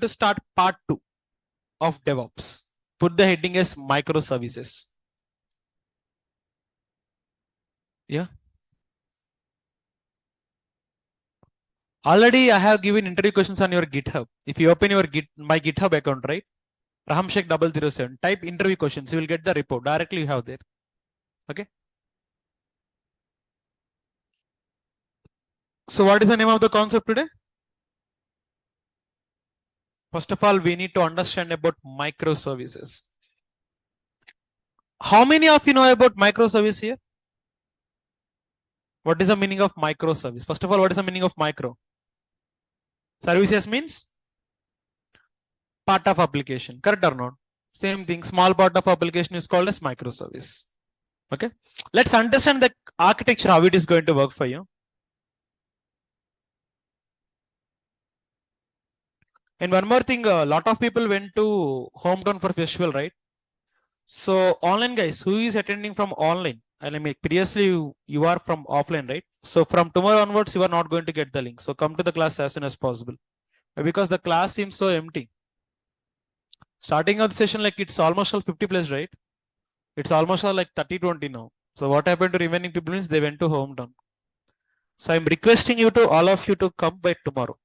to start part 2 of DevOps. Put the heading as microservices. Yeah. Already I have given interview questions on your GitHub. If you open your my GitHub account, right? Rahamshek007, type interview questions, you will get the report. Directly you have there. Okay. So what is the name of the concept today? First of all, we need to understand about microservices. How many of you know about microservice here? What is the meaning of microservice? First of all, what is the meaning of micro? Services means part of application, correct or not? Same thing, small part of application is called as microservice. Okay, let's understand the architecture, how it is going to work for you. And one more thing, a lot of people went to hometown for festival, right? So online guys, who is attending from online? And I mean, previously you are from offline, right? So from tomorrow onwards, you are not going to get the link. So come to the class as soon as possible, because the class seems so empty. Starting of the session, like it's almost all 50 plus, right? It's almost all like 30-20 now. So what happened to remaining people means they went to hometown. So I'm requesting you to all of you to come by tomorrow.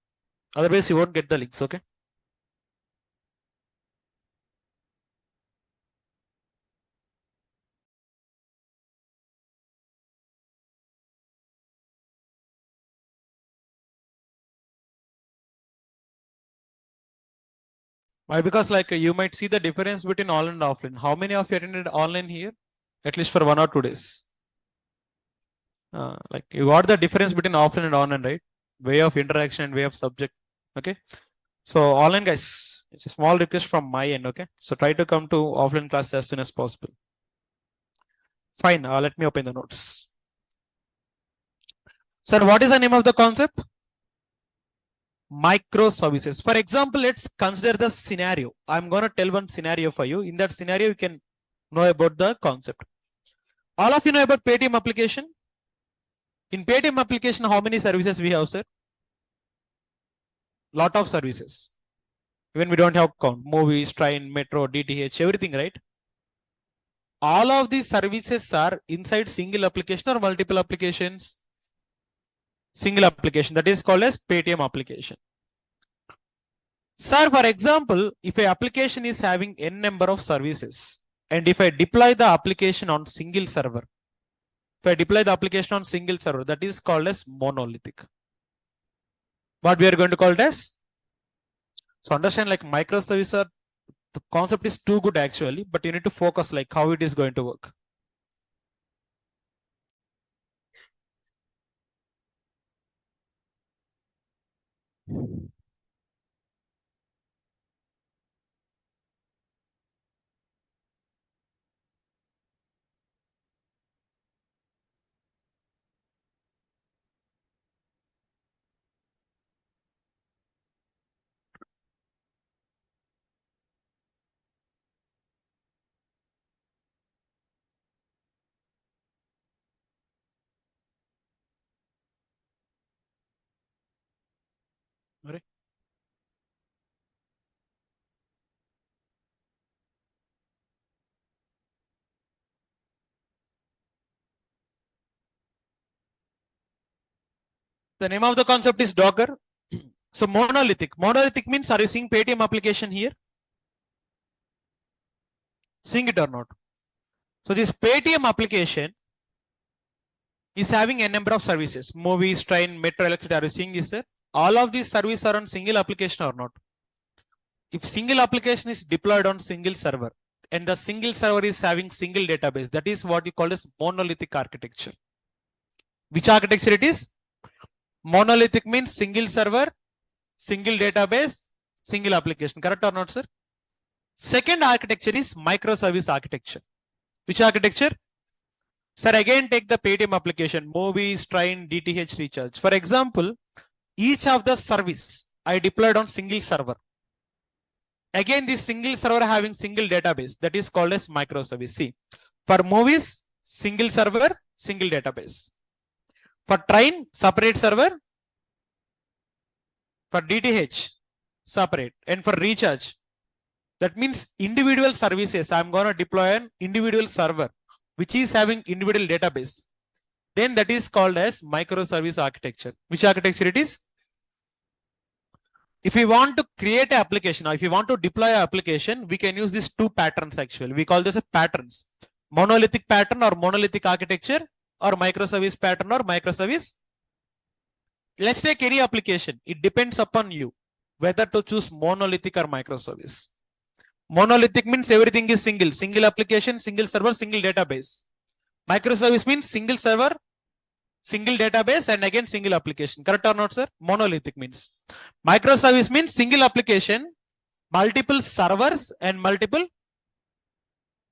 Otherwise, you won't get the links, okay? Why? Because like you might see the difference between online and offline. How many of you attended online here? At least for 1 or 2 days. Like you got the difference between offline and online, right? Way of interaction and way of subject. Okay. So online guys, it's a small request from my end. Okay. So try to come to offline class as soon as possible. Fine. Let me open the notes. Sir, what is the name of the concept? Microservices. For example, let's consider the scenario. I'm going to tell one scenario for you. In that scenario, you can know about the concept. All of you know about Paytm application? In Paytm application, how many services we have, sir? Lot of services. Even we don't have count. Movies, train, metro, DTH, everything, right? All of these services are inside single application or multiple applications? Single application. That is called as Paytm application. Sir, for example, if an application is having n number of services, and if I deploy the application on single server, if I deploy the application on single server, that is called as monolithic. What we are going to call it as? So understand, like microservice, the concept is too good actually, but you need to focus like how it is going to work. Right. The name of the concept is Docker. So monolithic. Monolithic means, are you seeing Paytm application here? Seeing it or not? So this Paytm application is having a number of services. Movies, train, metro, etc. Are you seeing this, sir? All of these services are on single application or not? If single application is deployed on single server, and the single server is having single database, that is what you call as monolithic architecture. Which architecture it is? Monolithic means single server, single database, single application. Correct or not, sir? Second architecture is microservice architecture. Which architecture? Sir, again take the Paytm application, movies, train, DTH recharge. For example, each of the service I deployed on single server. Again, this single server having single database, that is called as microservice. See, for movies, single server, single database. For train, separate server. For DTH, separate. And for recharge, that means individual services. I'm going to deploy an individual server, which is having individual database. Then that is called as microservice architecture. Which architecture it is? If we want to create an application, or if you want to deploy an application, we can use these two patterns actually. We call this as patterns. Monolithic pattern or monolithic architecture, or microservice pattern or microservice. Let's take any application. It depends upon you whether to choose monolithic or microservice. Monolithic means everything is single. Single application, single server, single database. Microservice means single server, single database, and again single application. Correct or not, sir? Monolithic means. Microservice means single application, multiple servers, and multiple.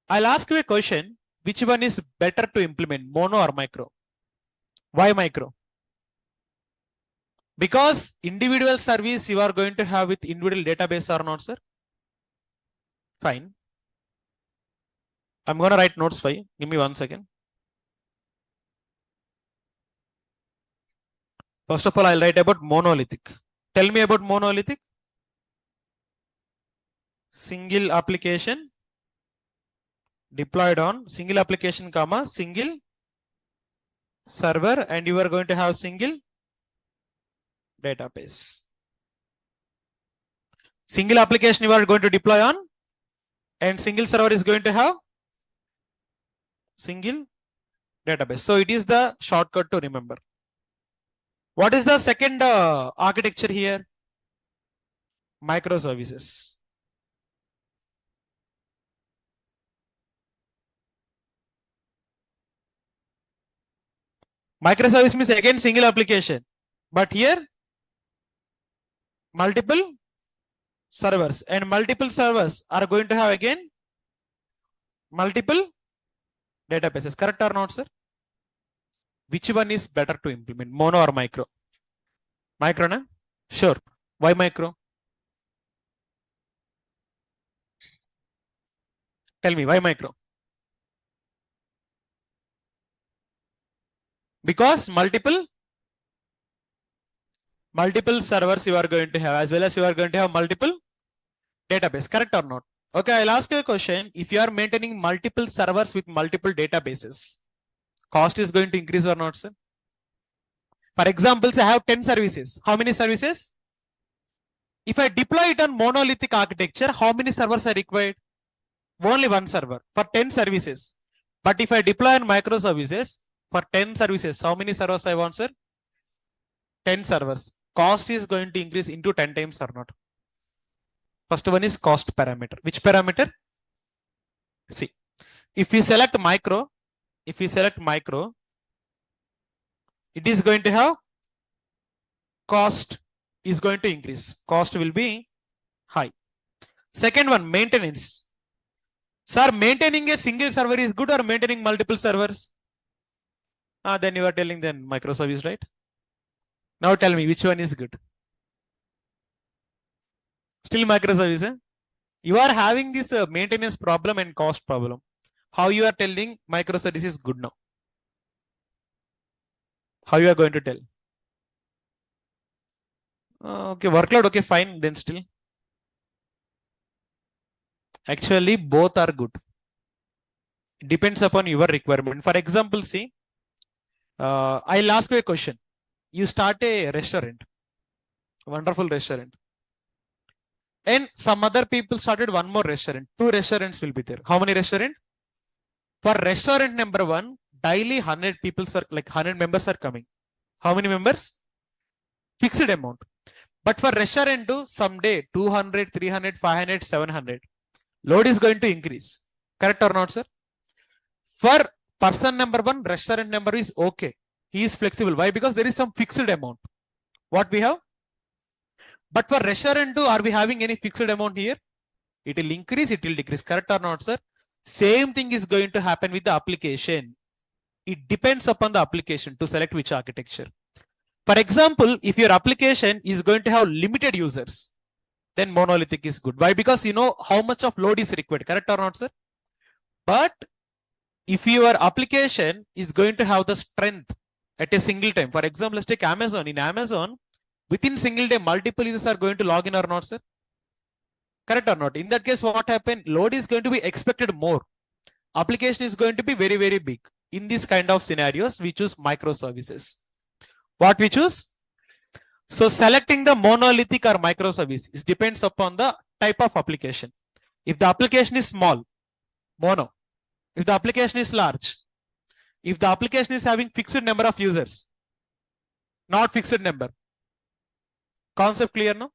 I'll ask you a question. Which one is better to implement, mono or micro? Why micro? Because individual service you are going to have with individual database or not, sir? Fine. I'm going to write notes for you. Give me 1 second. First of all, I'll write about monolithic. Tell me about monolithic. Single application deployed on single application, comma, single server, and you are going to have single database. Single application you are going to deploy on, and single server is going to have single database. So it is the shortcut to remember. What is the second architecture here? Microservices. Microservice means again single application, but here multiple servers, and multiple servers are going to have again multiple databases. Correct or not, sir? Which one is better to implement, mono or micro? Micro, na? Sure. Why micro? Tell me, why micro? Because multiple servers you are going to have, as well as you are going to have multiple database. Correct or not? Okay, I'll ask you a question. If you are maintaining multiple servers with multiple databases, cost is going to increase or not, sir? For example, I have 10 services. How many services? If I deploy it on monolithic architecture, how many servers are required? Only one server for 10 services. But if I deploy on microservices for 10 services, how many servers I want, sir? 10 servers. Cost is going to increase into 10 times or not? First one is cost parameter. Which parameter? See, if we select micro, it is going to have cost is going to increase. Cost will be high. Second one, maintenance. Sir, maintaining a single server is good or maintaining multiple servers? Then you are telling then microservice, right? Now tell me which one is good. Still microservice. Eh? You are having this maintenance problem and cost problem. How you are telling microservice is good now? How you are going to tell? Okay, workload. Okay, fine. Then still. Actually, both are good. It depends upon your requirement. For example, see, I'll ask you a question. You start a restaurant, wonderful restaurant. And some other people started one more restaurant. 2 restaurants will be there. How many restaurants? For restaurant number 1, daily 100 people are like 100 members are coming. How many members? Fixed amount. But for restaurant 2, someday 200, 300, 500, 700. Load is going to increase. Correct or not, sir? For person number 1, restaurant number is okay. He is flexible. Why? Because there is some fixed amount. What we have? But for restaurant 2, are we having any fixed amount here? It will increase, it will decrease. Correct or not, sir? Same thing is going to happen with the application. It depends upon the application to select which architecture. For example, if your application is going to have limited users, then monolithic is good. Why? Because you know how much of load is required. Correct or not, sir? But if your application is going to have the strength at a single time, for example, let's take Amazon. In Amazon, within single day, multiple users are going to log in or not, sir? Correct or not? In that case, what happened? Load is going to be expected more. Application is going to be very, very big. In this kind of scenarios, we choose microservices. What we choose? So selecting the monolithic or microservice depends upon the type of application. If the application is small, mono. If the application is large, if the application is having fixed number of users, not fixed number. Concept clear now?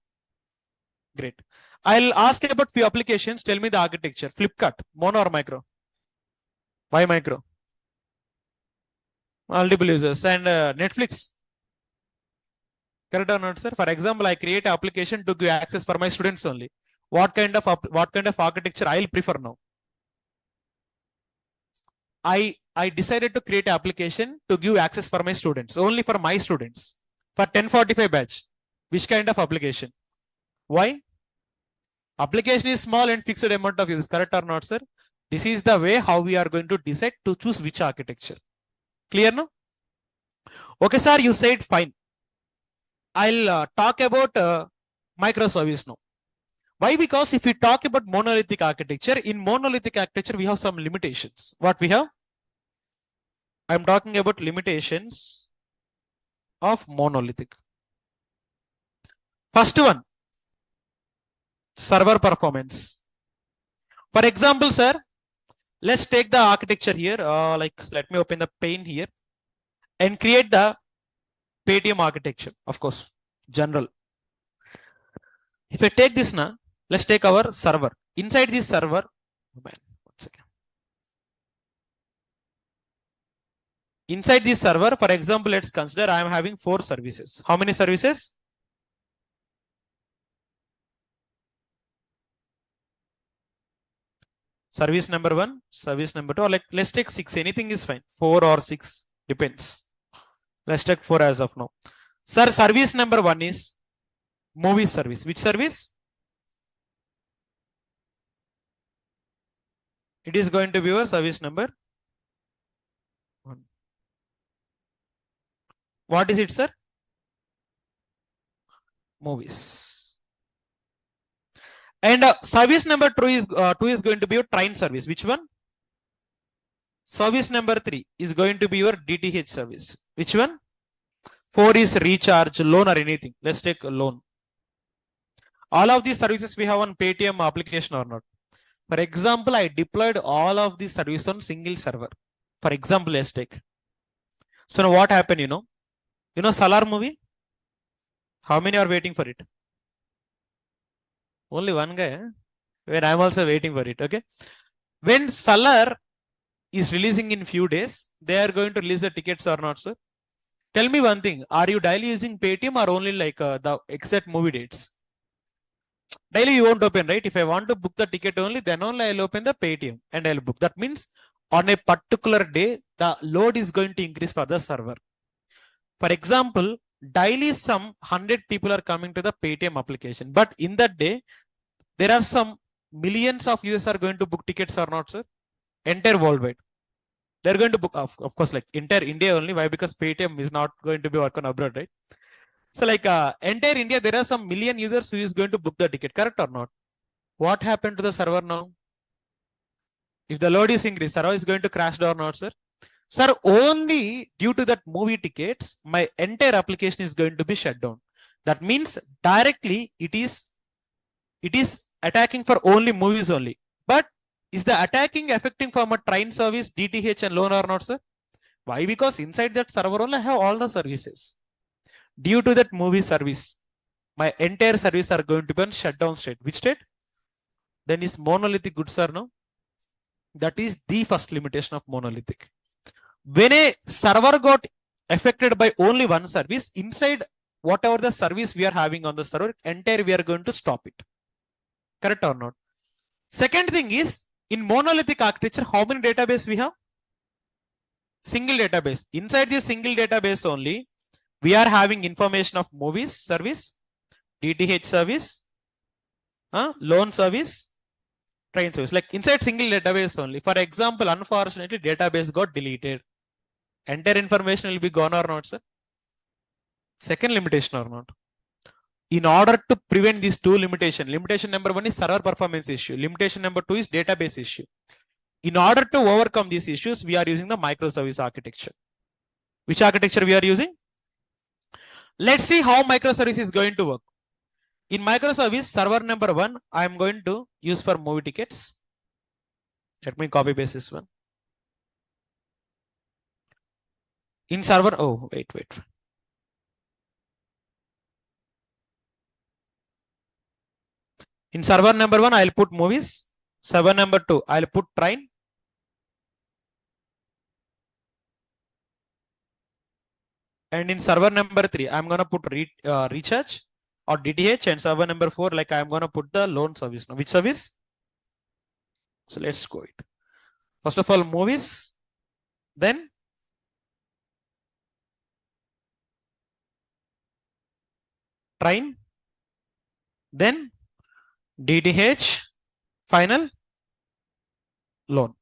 Great. I'll ask about few applications. Tell me the architecture. Flipkart, mono or micro? Why micro? Multiple users. And Netflix. Correct or not, sir? For example, I create an application to give access for my students only. What kind of architecture I'll prefer now? I decided to create an application to give access for my students, only for my students, for 1045 batch. Which kind of application? Why? Application is small and fixed amount of users. Correct or not, sir? This is the way how we are going to decide to choose which architecture. Clear now? Okay, sir, you said fine. I'll talk about microservice now. Why? Because if we talk about monolithic architecture, in monolithic architecture, we have some limitations. What we have? I'm talking about limitations of monolithic. First one, server performance. For example, sir, let's take the architecture here. Let me open the pane here and create the Paytm architecture, of course, general. If I take this now, let's take our server. Inside this server, inside this server, for example, let's consider I am having 4 services. How many services? Service number 1, service number 2, or let's take 6. Anything is fine. 4 or 6 depends. Let's take 4 as of now. Sir, service number 1 is movie service. Which service? It is going to be your service number 1. What is it, sir? Movies. And service number 2 is going to be your train service. Which one? Service number 3 is going to be your DTH service. Which one? 4 is recharge, loan or anything. Let's take a loan. All of these services we have on Paytm application or not. For example, I deployed all of these services on single server. For example, let's take. So now what happened, you know Salar movie? How many are waiting for it? Only one guy. When I'm also waiting for it. Okay. When Salar is releasing in few days, they are going to release the tickets or not, sir? Tell me one thing. Are you daily using Paytm or only like the exact movie dates? Daily you won't open, right? If I want to book the ticket only, then only I'll open the Paytm and I'll book. That means on a particular day, the load is going to increase for the server. For example, daily some 100 people are coming to the Paytm application. But in that day, there are some millions of users are going to book tickets or not, sir? Entire worldwide. They're going to book, of course, like entire India only. Why? Because Paytm is not going to be working abroad, right? So like entire India, there are some million users who is going to book the ticket, correct or not? What happened to the server now? If the load is increased, server is going to crash down or not, sir? Sir, only due to that movie tickets, my entire application is going to be shut down. That means directly it is attacking for only movies only. But is the attacking affecting from a train service, DTH and loan or not, sir? Why? Because inside that server only I have all the services. Due to that movie service, my entire service are going to be on shutdown state. Which state? Then is monolithic good, sir? No? That is the first limitation of monolithic. When a server got affected by only one service, inside whatever the service we are having on the server, entire we are going to stop it. Correct or not? Second thing is, in monolithic architecture, how many database we have? Single database. Inside this single database only, we are having information of movies service, DTH service, loan service, train service. Like inside single database only. For example, unfortunately, database got deleted. Entire information will be gone or not, sir? Second limitation or not? in order to prevent these two limitations, limitation number one is server performance issue. Limitation number two is database issue. In order to overcome these issues, we are using the microservice architecture. Which architecture we are using? Let's see how microservice is going to work. In microservice, server number one, I am going to use for movie tickets. Let me copy paste this one. In server, oh, wait. In server number one, I'll put movies. Server number two, I'll put train. And in server number three, I'm going to put recharge or DTH. And server number four, like I'm going to put the loan service. Now, which service? So let's go it. First of all, movies. Then train. Then DTH. Final loan.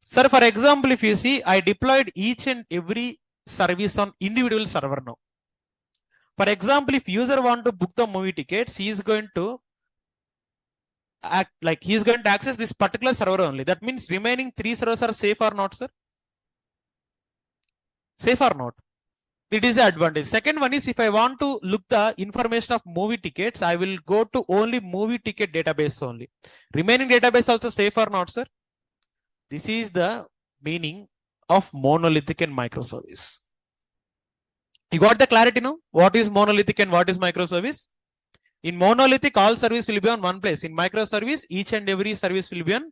Sir, for example, if you see, I deployed each and every service on individual server now. For example, if user want to book the movie tickets, he is going to act like he is going to access this particular server only. That means remaining three servers are safe or not, sir? Safe or not? It is the advantage. Second one is if I want to look the information of movie tickets, I will go to only movie ticket database only. Remaining database also safe or not, sir? This is the meaning of monolithic and microservice. You got the clarity now? What is monolithic and what is microservice? In monolithic, all service will be on one place. In microservice, each and every service will be on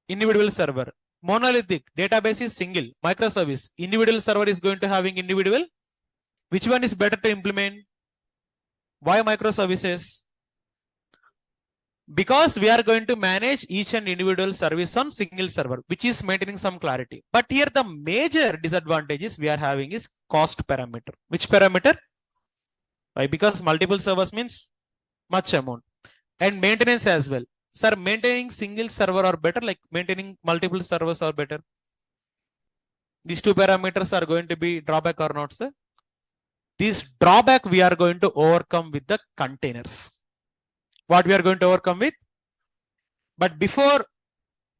individual server. Monolithic, database is single. Microservice, individual server is going to having individual. Which one is better to implement? Why microservices? Because we are going to manage each and individual service on single server, which is maintaining some clarity. But here the major disadvantages we are having is cost parameter. Which parameter? Why? Because multiple servers means much amount. And maintenance as well. Sir, maintaining single server are better, like maintaining multiple servers are better. These two parameters are going to be drawback or not, sir? This drawback we are going to overcome with the containers. What we are going to overcome with? But before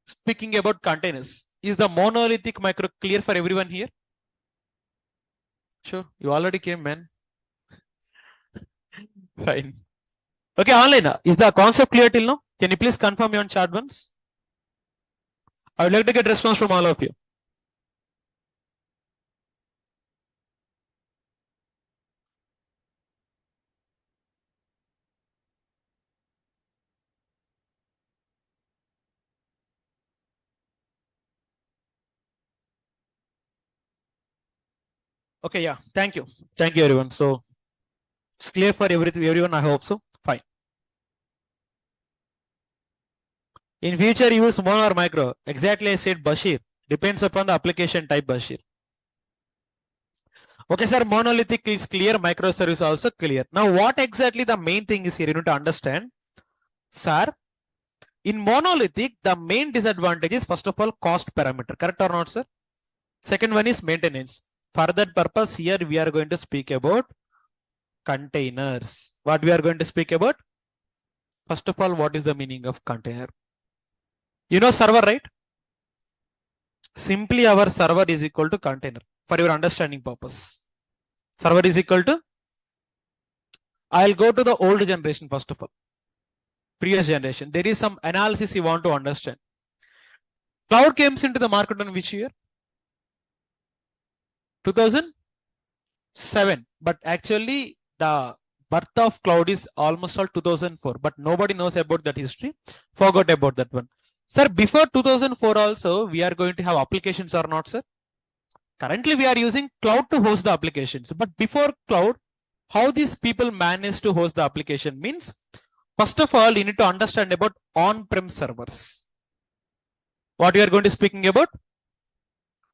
speaking about containers, is the monolithic micro clear for everyone here? Sure, you already came, man. Fine. Okay, online. Is the concept clear till now? Can you please confirm me on chat once? I would like to get response from all of you. Okay, yeah. Thank you. Thank you, everyone. So it's clear for everyone. I hope so. Fine. In future, use mono or micro. Exactly, I said Bashir. Depends upon the application type, Bashir. Okay, sir. Monolithic is clear. Microservice also clear. Now, what exactly the main thing is here? You need to understand, sir. In monolithic, the main disadvantage is first of all cost parameter. Correct or not, sir? Second one is maintenance. For that purpose, here we are going to speak about containers. What we are going to speak about? First of all, what is the meaning of container? You know server, right? Simply our server is equal to container for your understanding purpose. Server is equal to, I'll go to the old generation first of all. Previous generation. There is some analysis you want to understand. Cloud came into the market in which year? 2007. But actually the birth of cloud is almost all 2004. But nobody knows about that history. Forgot about that one. Sir, before 2004 also, we are going to have applications or not, sir? Currently, we are using cloud to host the applications. But before cloud, how these people manage to host the application means, first of all, you need to understand about on-prem servers. What we are going to speaking about?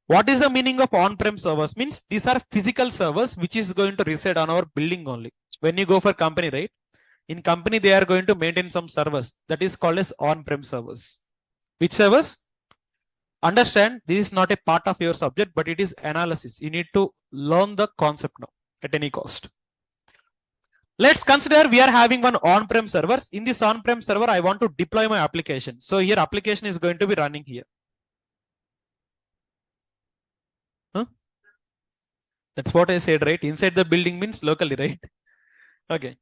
What is the meaning of on-prem servers? Means these are physical servers which is going to reside on our building only. When you go for company, right? In company, they are going to maintain some servers. That is called as on-prem servers. Which servers? Understand, this is not a part of your subject, but it is analysis. You need to learn the concept now at any cost. Let's consider we are having one on-prem servers. In this on-prem server, I want to deploy my application. So here application is going to be running here. Huh? That's what I said, right? Inside the building means locally, right? Okay.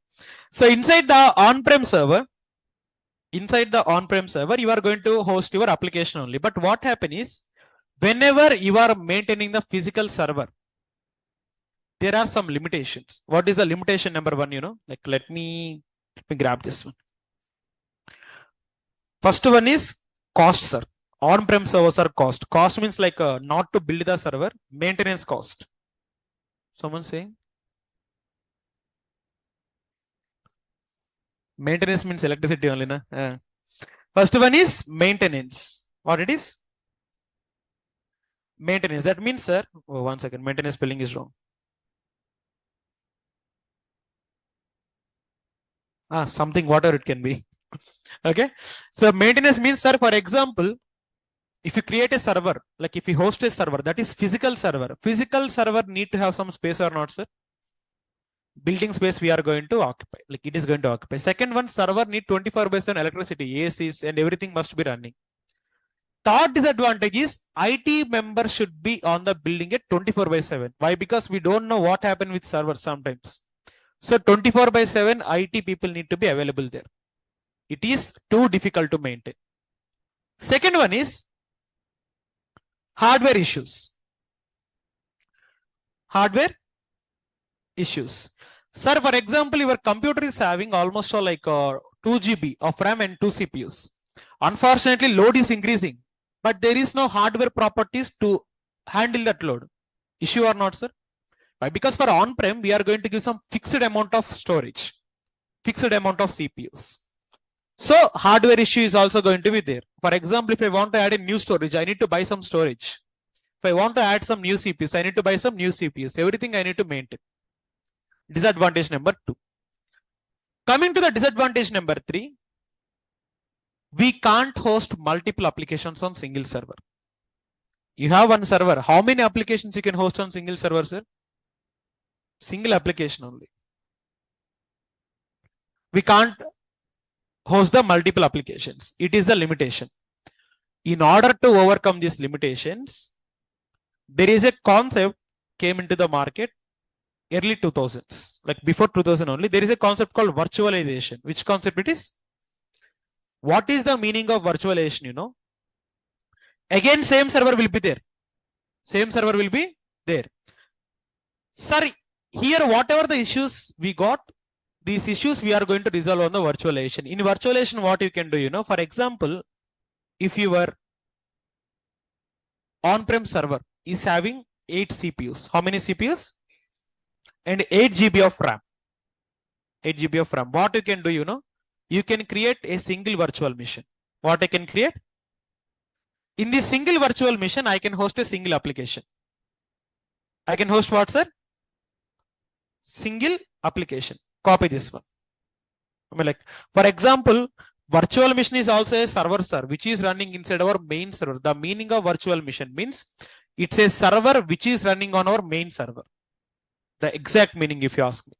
So inside the on-prem server, you are going to host your application only. But what happens is, whenever you are maintaining the physical server, there are some limitations. What is the limitation number one? Like let me grab this one. First one is cost, sir. On-prem servers are cost. Cost means like not to build the server, maintenance cost. Someone saying? Maintenance means electricity only, na? First one is maintenance. What it is? Maintenance. That means, sir, one second, maintenance spelling is wrong. Something, whatever it can be. Okay. So maintenance means, sir, for example, if you create a server, like if you host a server, that is physical server. Physical server need to have some space or not, sir? Building space we are going to occupy, like it is going to occupy. Second one, server need 24/7 electricity, ACs and everything must be running. Third disadvantage is IT member should be on the building at 24/7. Why? Because we don't know what happened with servers sometimes. So 24/7 IT people need to be available there. It is too difficult to maintain. Second one is hardware issues. Hardware issues. Sir, for example, your computer is having almost like 2 GB of RAM and 2 CPUs. Unfortunately, load is increasing, but there is no hardware properties to handle that load. Issue or not, sir? Why? Because for on-prem, we are going to give some fixed amount of storage, fixed amount of CPUs. So hardware issue is also going to be there. For example, if I want to add a new storage, I need to buy some storage. If I want to add some new CPUs, I need to buy some new CPUs. Everything I need to maintain. Disadvantage number 2. Coming to the disadvantage number 3, we can't host multiple applications on single server. You have one server. How many applications you can host on single server, sir? Single application only. We can't host the multiple applications. It is the limitation. In order to overcome these limitations, there is a concept came into the market early 2000s, like before 2000 only. There is a concept called virtualization. Which concept it is? What is the meaning of virtualization? Again, same server will be there. Same server will be there. Sorry, here whatever the issues we got, these issues we are going to resolve on the virtualization. In virtualization, what you can do, for example, if your on-prem server is having 8 CPUs, how many CPUs? And 8 GB of RAM. 8 GB of RAM. What you can do, you can create a single virtual machine. What I can create? In this single virtual machine, I can host a single application. I can host what, sir? Single application. Copy this one. For example, virtual machine is also a server, sir, which is running inside our main server. The meaning of virtual machine means it's a server which is running on our main server. The exact meaning, if you ask me.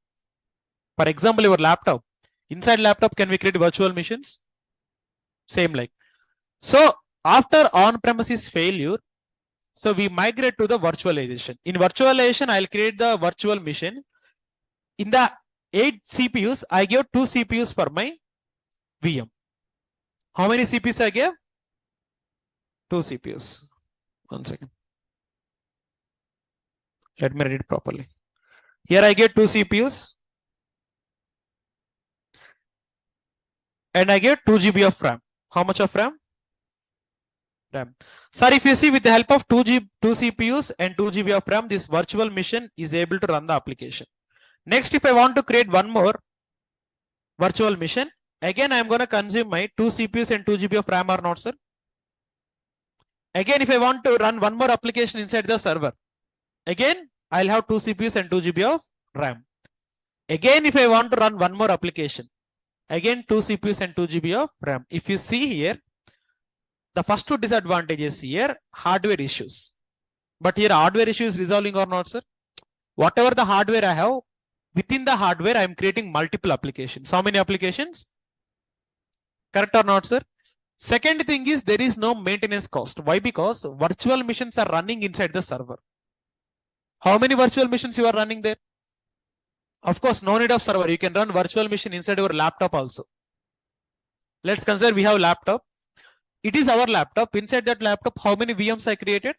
For example, your laptop. Inside laptop, can we create virtual machines? Same like. So after on-premises failure, so we migrate to the virtualization. In virtualization, I'll create the virtual machine. In the 8 CPUs, I give 2 CPUs for my VM. How many CPUs I gave? 2 CPUs. One second. Let me read it properly. Here I get 2 CPUs. And I get 2 GB of RAM. How much of RAM? RAM. Sir, if you see, with the help of 2 CPUs and 2 GB of RAM, this virtual machine is able to run the application. Next, if I want to create one more virtual machine, again I am going to consume my 2 CPUs and 2 GB of RAM or not, sir? Again, if I want to run one more application inside the server, again I'll have 2 CPUs and 2 GB of RAM. Again, if I want to run one more application, again 2 CPUs and 2 GB of RAM. If you see here, the first 2 disadvantages here, hardware issues. But here hardware issue is resolving or not, sir? Whatever the hardware I have, within the hardware, I'm creating multiple applications. How many applications? Correct or not, sir? Second thing is there is no maintenance cost. Why? Because virtual machines are running inside the server. How many virtual machines you are running there? Of course, no need of server. You can run virtual machine inside your laptop also. Let's consider we have laptop. It is our laptop. Inside that laptop, how many VMs I created?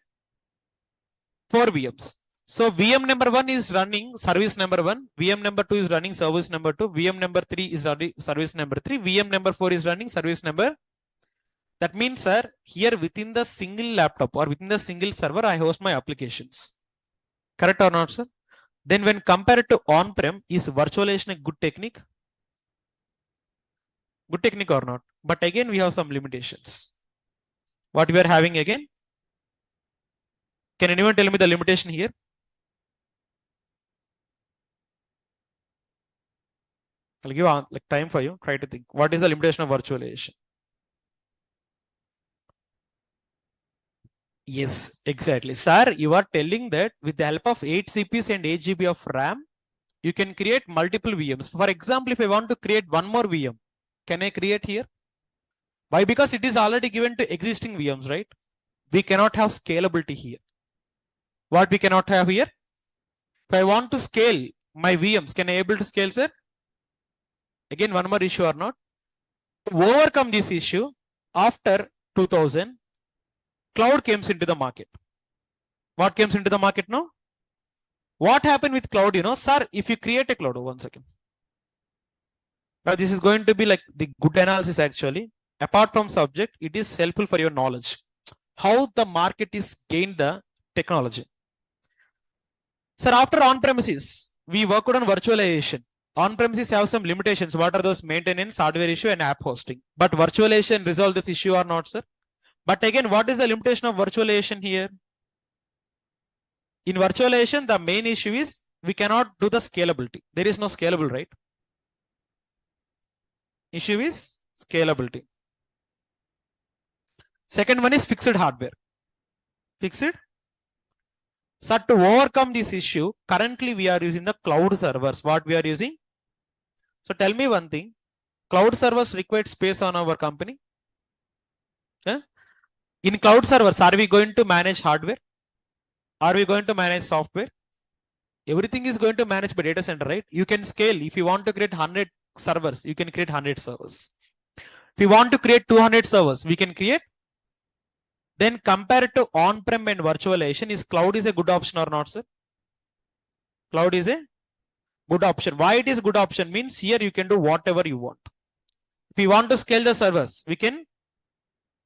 4 VMs. So VM number 1 is running service number 1. VM number 2 is running service number 2. VM number 3 is running service number 3. VM number 4 is running service number. That means, sir, here within the single laptop or within the single server, I host my applications. Correct or not, sir? Then when compared to on-prem, is virtualization a good technique? Good technique or not? But again, we have some limitations. What we are having again? Can anyone tell me the limitation here? I'll give like time for you. Try to think. What is the limitation of virtualization? Yes, exactly. Sir, you are telling that with the help of 8 CPUs and 8 GB of RAM, you can create multiple VMs. For example, if I want to create one more VM, can I create here? Why? Because it is already given to existing VMs, right? We cannot have scalability here. What we cannot have here? If I want to scale my VMs, can I able to scale, sir? Again, one more issue or not? To overcome this issue, after 2000, cloud came into the market. What came into the market now? What happened with cloud? You know, sir, if you create a cloud, one second. Now, this is going to be like the good analysis actually. Apart from subject, it is helpful for your knowledge. How the market is gained the technology. Sir, after on-premises, we worked on virtualization. On-premises have some limitations. What are those? Maintenance, hardware issue, and app hosting. But virtualization resolve this issue or not, sir? But again, what is the limitation of virtualization here? In virtualization, the main issue is we cannot do the scalability. There is no scalable, right? Issue is scalability. Second one is fixed hardware. Fixed. So to overcome this issue, currently we are using the cloud servers. What we are using? So tell me one thing. Cloud servers require space on our company. In cloud servers, are we going to manage hardware? Are we going to manage software? Everything is going to manage by data center, right? You can scale. If you want to create 100 servers, you can create 100 servers. If you want to create 200 servers, we can create. Then compared to on-prem and virtualization, is cloud is a good option or not, sir? Cloud is a good option. Why it is good option? Means here you can do whatever you want. If you want to scale the servers, we can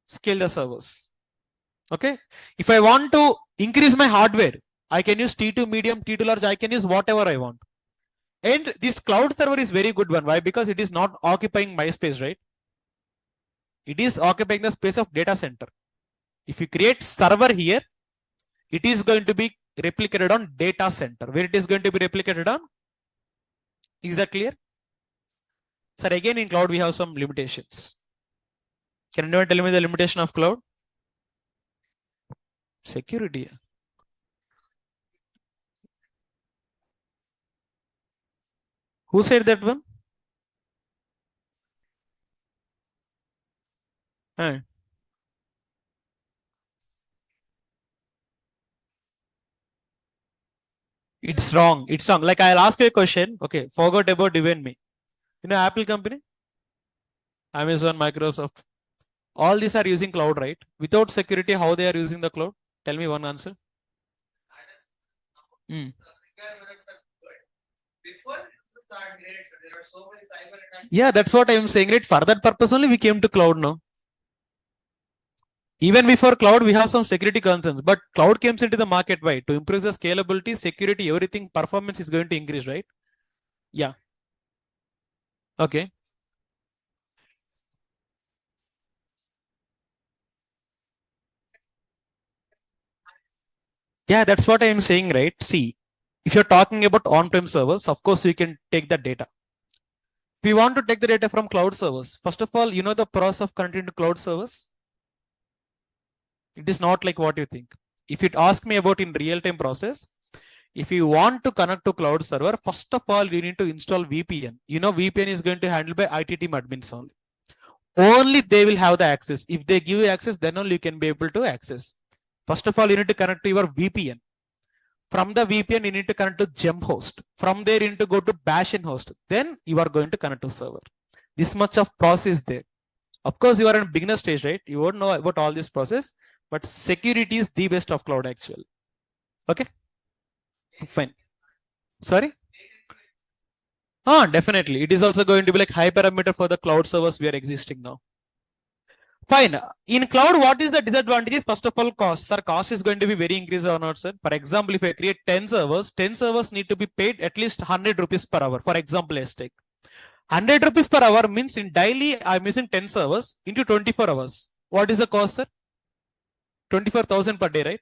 scale the servers. Okay. If I want to increase my hardware, I can use T2 medium, T2 large, I can use whatever I want. And this cloud server is very good one. Why? Because it is not occupying my space, right? It is occupying the space of data center. If you create server here, it is going to be replicated on data center. Where it is going to be replicated on? Is that clear? Sir, again in cloud we have some limitations. Can anyone tell me the limitation of cloud? Security. Who said that one? It's wrong. It's wrong. Like I'll ask you a question. Okay, forgot about Divine Me. You know Apple company? Amazon, Microsoft. All these are using cloud, right? Without security, how they are using the cloud? Tell me one answer. Yeah, that's what I am saying, right? For that purpose only we came to cloud now. Even before cloud, we have some security concerns, but cloud came into the market. Why? To improve the scalability, security, everything, performance is going to increase, right? Yeah. Okay. Yeah, that's what I am saying, right? See, if you're talking about on-prem servers, of course, we can take the data. If we want to take the data from cloud servers, first of all, you know the process of connecting to cloud servers? It is not like what you think. If you ask me about in real-time process, If you want to connect to cloud server, first of all, you need to install VPN. You know, VPN is going to handle by IT team admins only. Only they will have the access. If they give you access, then only you can be able to access. First of all, you need to connect to your VPN. From the VPN, you need to connect to gem host. From there, you need to go to bastion host. Then you are going to connect to server. This much of process there. Of course, you are in beginner stage, right? You won't know about all this process, but security is the best of cloud actually. Okay, fine. Sorry. Definitely. It is also going to be like high parameter for the cloud servers we are existing now. Fine. In cloud, what is the disadvantages? First of all, cost. Sir, cost is going to be very increased or not, sir? For example, if I create 10 servers need to be paid at least 100 rupees per hour. For example, let's take 100 rupees per hour means in daily, I'm using 10 servers into 24 hours. What is the cost, sir? 24,000 per day, right?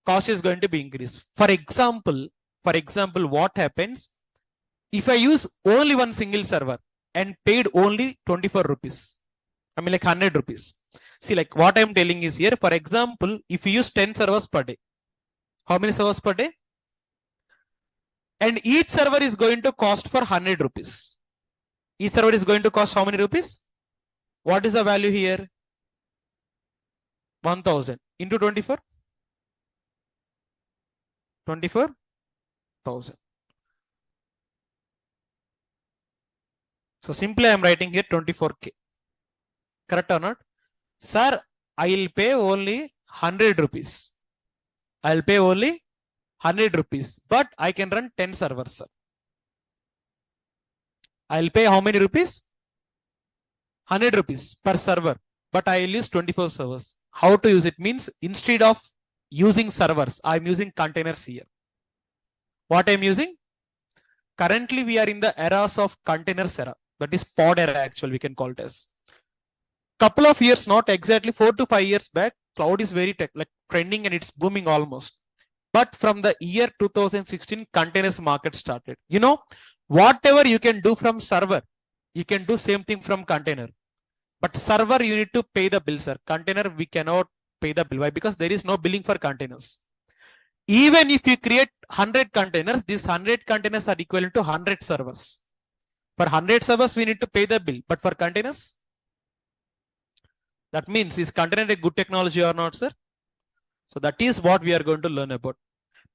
Cost is going to be increased. For example, what happens if I use only one single server and paid only 24 rupees? I mean like 100 rupees. See, like what I'm telling is here, for example, if you use 10 servers per day, how many servers per day? And each server is going to cost for 100 rupees. Each server is going to cost how many rupees? What is the value here? 1000 into 24? 24,000. So simply I'm writing here 24K. Correct or not? Sir, I'll pay only 100 rupees. I'll pay only 100 rupees, but I can run 10 servers, sir. I'll pay how many rupees? 100 rupees per server, but I'll use 24 servers. How to use it means instead of using servers, I'm using containers here. What I'm using? Currently, we are in the eras of containers era. That is pod era actually, we can call it as. Couple of years, not exactly 4 to 5 years back, cloud is very trending and it's booming almost. But from the year 2016, containers market started. You know, whatever you can do from server, you can do same thing from container. But server, you need to pay the bill, sir. Container, we cannot pay the bill. Why? Because there is no billing for containers. Even if you create 100 containers, these 100 containers are equivalent to 100 servers. For 100 servers, we need to pay the bill. But for containers, that means, is container a good technology or not, sir? So that is what we are going to learn about.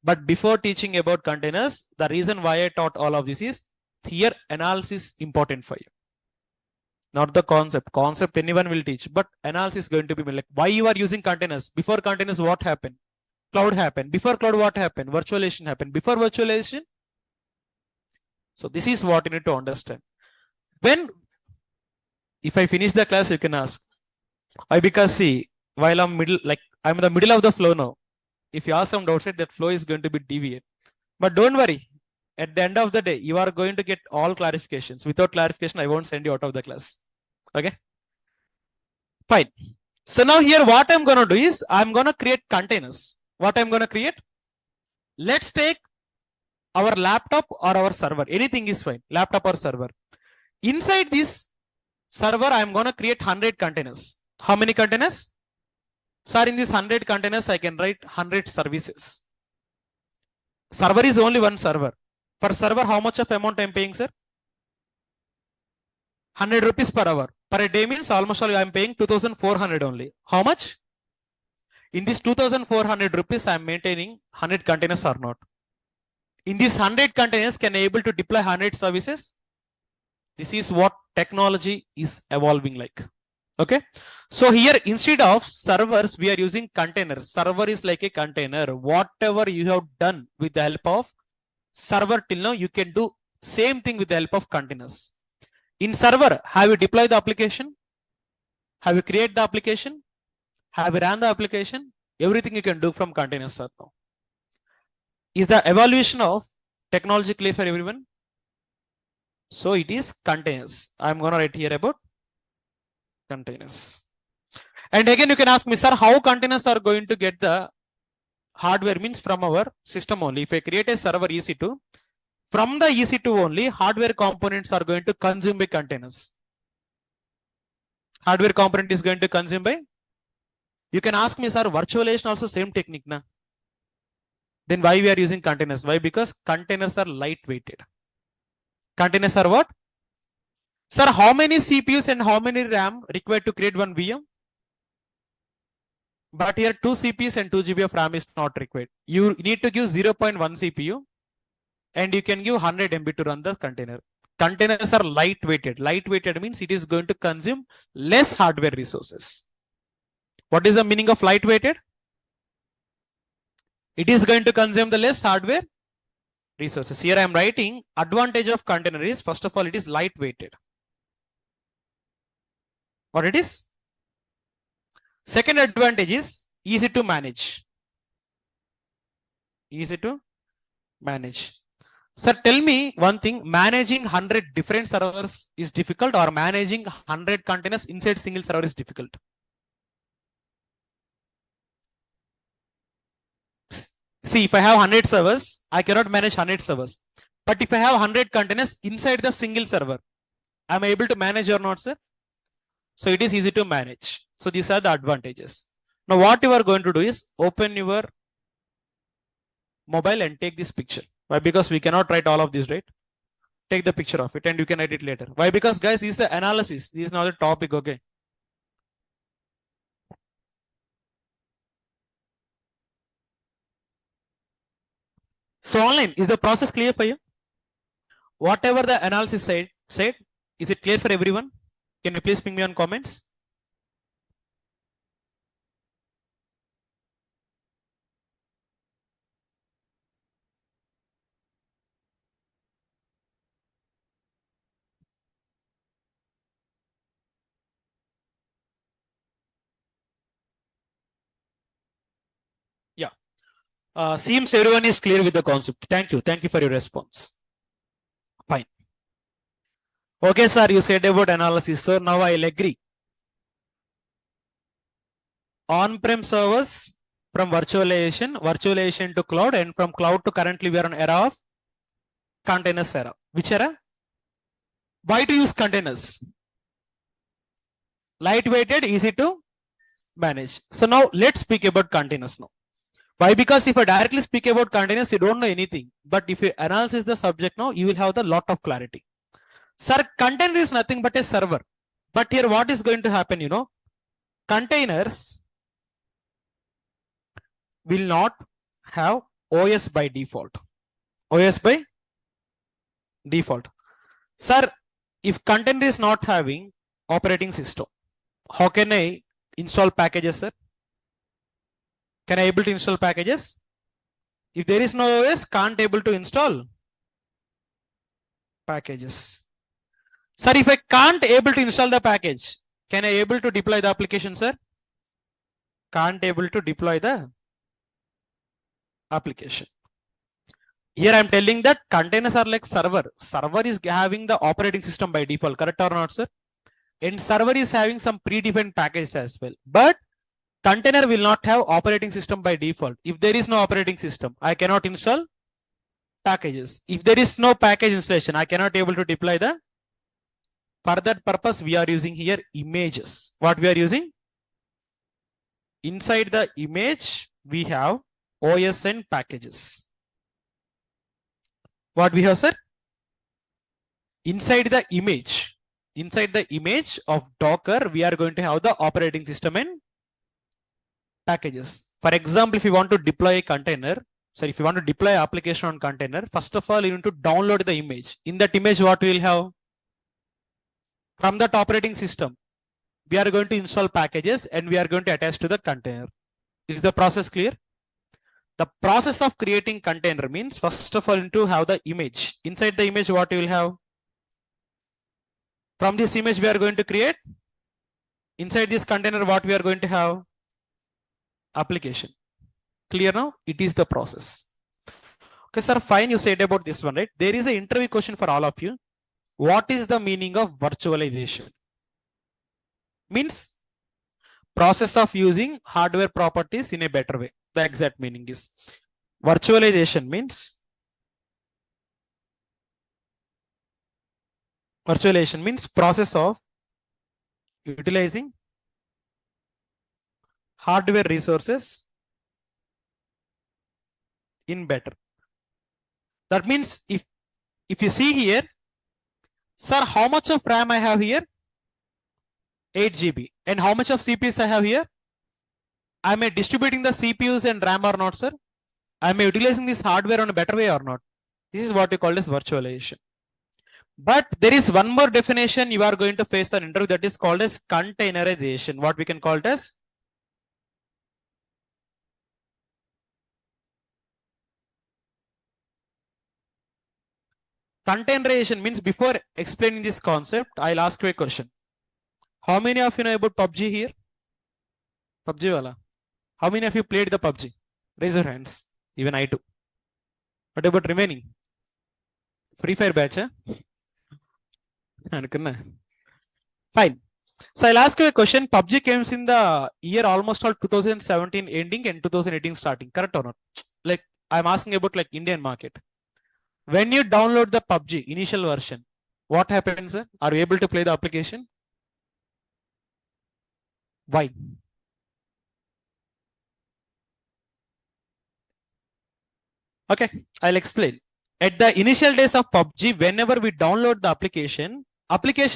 But before teaching about containers, the reason why I taught all of this is here analysis is important for you. Not the concept. Concept anyone will teach, but analysis is going to be like why you are using containers. Before containers, what happened? Cloud happened. Before cloud, what happened? Virtualization happened. Before virtualization. So this is what you need to understand. When, if I finish the class, you can ask. Why? Because see, while I'm in the middle of the flow now. If you ask some doubts, that flow is going to be deviate. But don't worry. At the end of the day, you are going to get all clarifications. Without clarification, I won't send you out of the class. Okay? Fine. So now here, what I'm going to do is, I'm going to create containers. What I'm going to create? Let's take our laptop or our server. Anything is fine. Laptop or server. Inside this server, I'm going to create 100 containers. How many containers? Sir, in this 100 containers, I can write 100 services. Server is only one server. Per server, how much of amount I'm paying, sir? 100 rupees per hour. Per day means almost all I'm paying 2,400 only. How much? In this 2,400 rupees, I'm maintaining 100 containers or not. In these 100 containers, can I able to deploy 100 services? This is what technology is evolving like. Okay. So here, instead of servers, we are using containers. Server is like a container. Whatever you have done with the help of server till now, you can do same thing with the help of containers. In server, have you deployed the application? Have you created the application? Have you ran the application? Everything you can do from containers now. Is the evaluation of technology clear for everyone? So it is containers. I'm going to write here about containers. And again, you can ask me, sir, how containers are going to get the hardware? Means from our system only. If I create a server EC2, from the EC2 only, hardware components are going to consume by containers. Hardware component is going to consume by. You can ask me, sir, virtualization also same technique, na? Then why we are using containers? Why? Because containers are lightweighted. Containers are what? Sir, how many CPUs and how many RAM required to create one VM? But here 2 CPUs and 2 GB of RAM is not required. You need to give 0.1 CPU and you can give 100 MB to run the container. Containers are lightweighted. Lightweighted means it is going to consume less hardware resources. What is the meaning of lightweighted? It is going to consume the less hardware resources. Here I am writing advantage of container is, first of all, it is lightweighted. What it is? Second advantage is easy to manage. Easy to manage. Sir, tell me one thing, managing 100 different servers is difficult or managing 100 containers inside single server is difficult? See, if I have 100 servers, I cannot manage 100 servers. But if I have 100 containers inside the single server, am I able to manage or not, sir? So it is easy to manage. So these are the advantages. Now what you are going to do is open your mobile and take this picture. Why? Because we cannot write all of this, right? Take the picture of it and you can edit later. Why? Because guys, this is the analysis. This is not the topic, okay? So online, is the process clear for you? Whatever the analysis said, is it clear for everyone? Can you please ping me on comments? Yeah. Seems everyone is clear with the concept. Thank you. Thank you for your response. Fine. Okay, sir, you said about analysis. So now I'll agree. On-prem servers from virtualization to cloud, and from cloud to currently we are on era of containers era. Which era? Why to use containers? Lightweighted, easy to manage. So now let's speak about containers now. Why? Because if I directly speak about containers, you don't know anything. But if you analyze the subject now, you will have the lot of clarity. Sir, container is nothing but a server. But here what is going to happen, you know? Containers will not have OS by default. OS by default. Sir, if container is not having operating system, how can I install packages, sir? Can I able to install packages? If there is no OS, can't able to install packages. Sir, if I can't able to install the package, can I able to deploy the application, sir? Can't able to deploy the application. Here I am telling that containers are like server. Server is having the operating system by default, correct or not, sir? And server is having some predefined packages as well. But container will not have operating system by default. If there is no operating system, I cannot install packages. If there is no package installation, I cannot able to deploy the. For that purpose, we are using here images. What we are using? Inside the image, we have OS and packages. What we have, sir? Inside the image of Docker, we are going to have the operating system and packages. For example, if you want to deploy a container, if you want to deploy application on container, first of all, you need to download the image. In that image, what we will have? From that operating system, we are going to install packages and we are going to attach to the container. Is the process clear? The process of creating container means, first of all, you need to have the image. Inside the image, what you will have? From this image, we are going to create. Inside this container, what we are going to have? Application. Clear now? It is the process. Okay, sir, fine. You said about this one, right? There is an interview question for all of you. What is the meaning of virtualization? Means process of using hardware properties in a better way. The exact meaning is virtualization means process of utilizing hardware resources in better. That means if you see here, sir, how much of RAM I have here? 8 GB. And how much of CPUs I have here? Am I distributing the CPUs and RAM or not, sir? Am I utilizing this hardware on a better way or not? This is what you call as virtualization. But there is one more definition you are going to face an interview, that is called as containerization. What we can call it as? Containerization means, before explaining this concept, I'll ask you a question. How many of you know about PUBG here? PUBG wala. How many of you played the PUBG? Raise your hands. Even I too. What about remaining? Free Fire batch, eh? Fine. So I'll ask you a question. PUBG came in the year almost all 2017 ending and 2018 starting. Correct or not? Like, I'm asking about like Indian market. When you download the PUBG initial version, what happens, sir? Are you able to play the application? Why? Okay, I'll explain. At the initial days of PUBG, whenever we download the application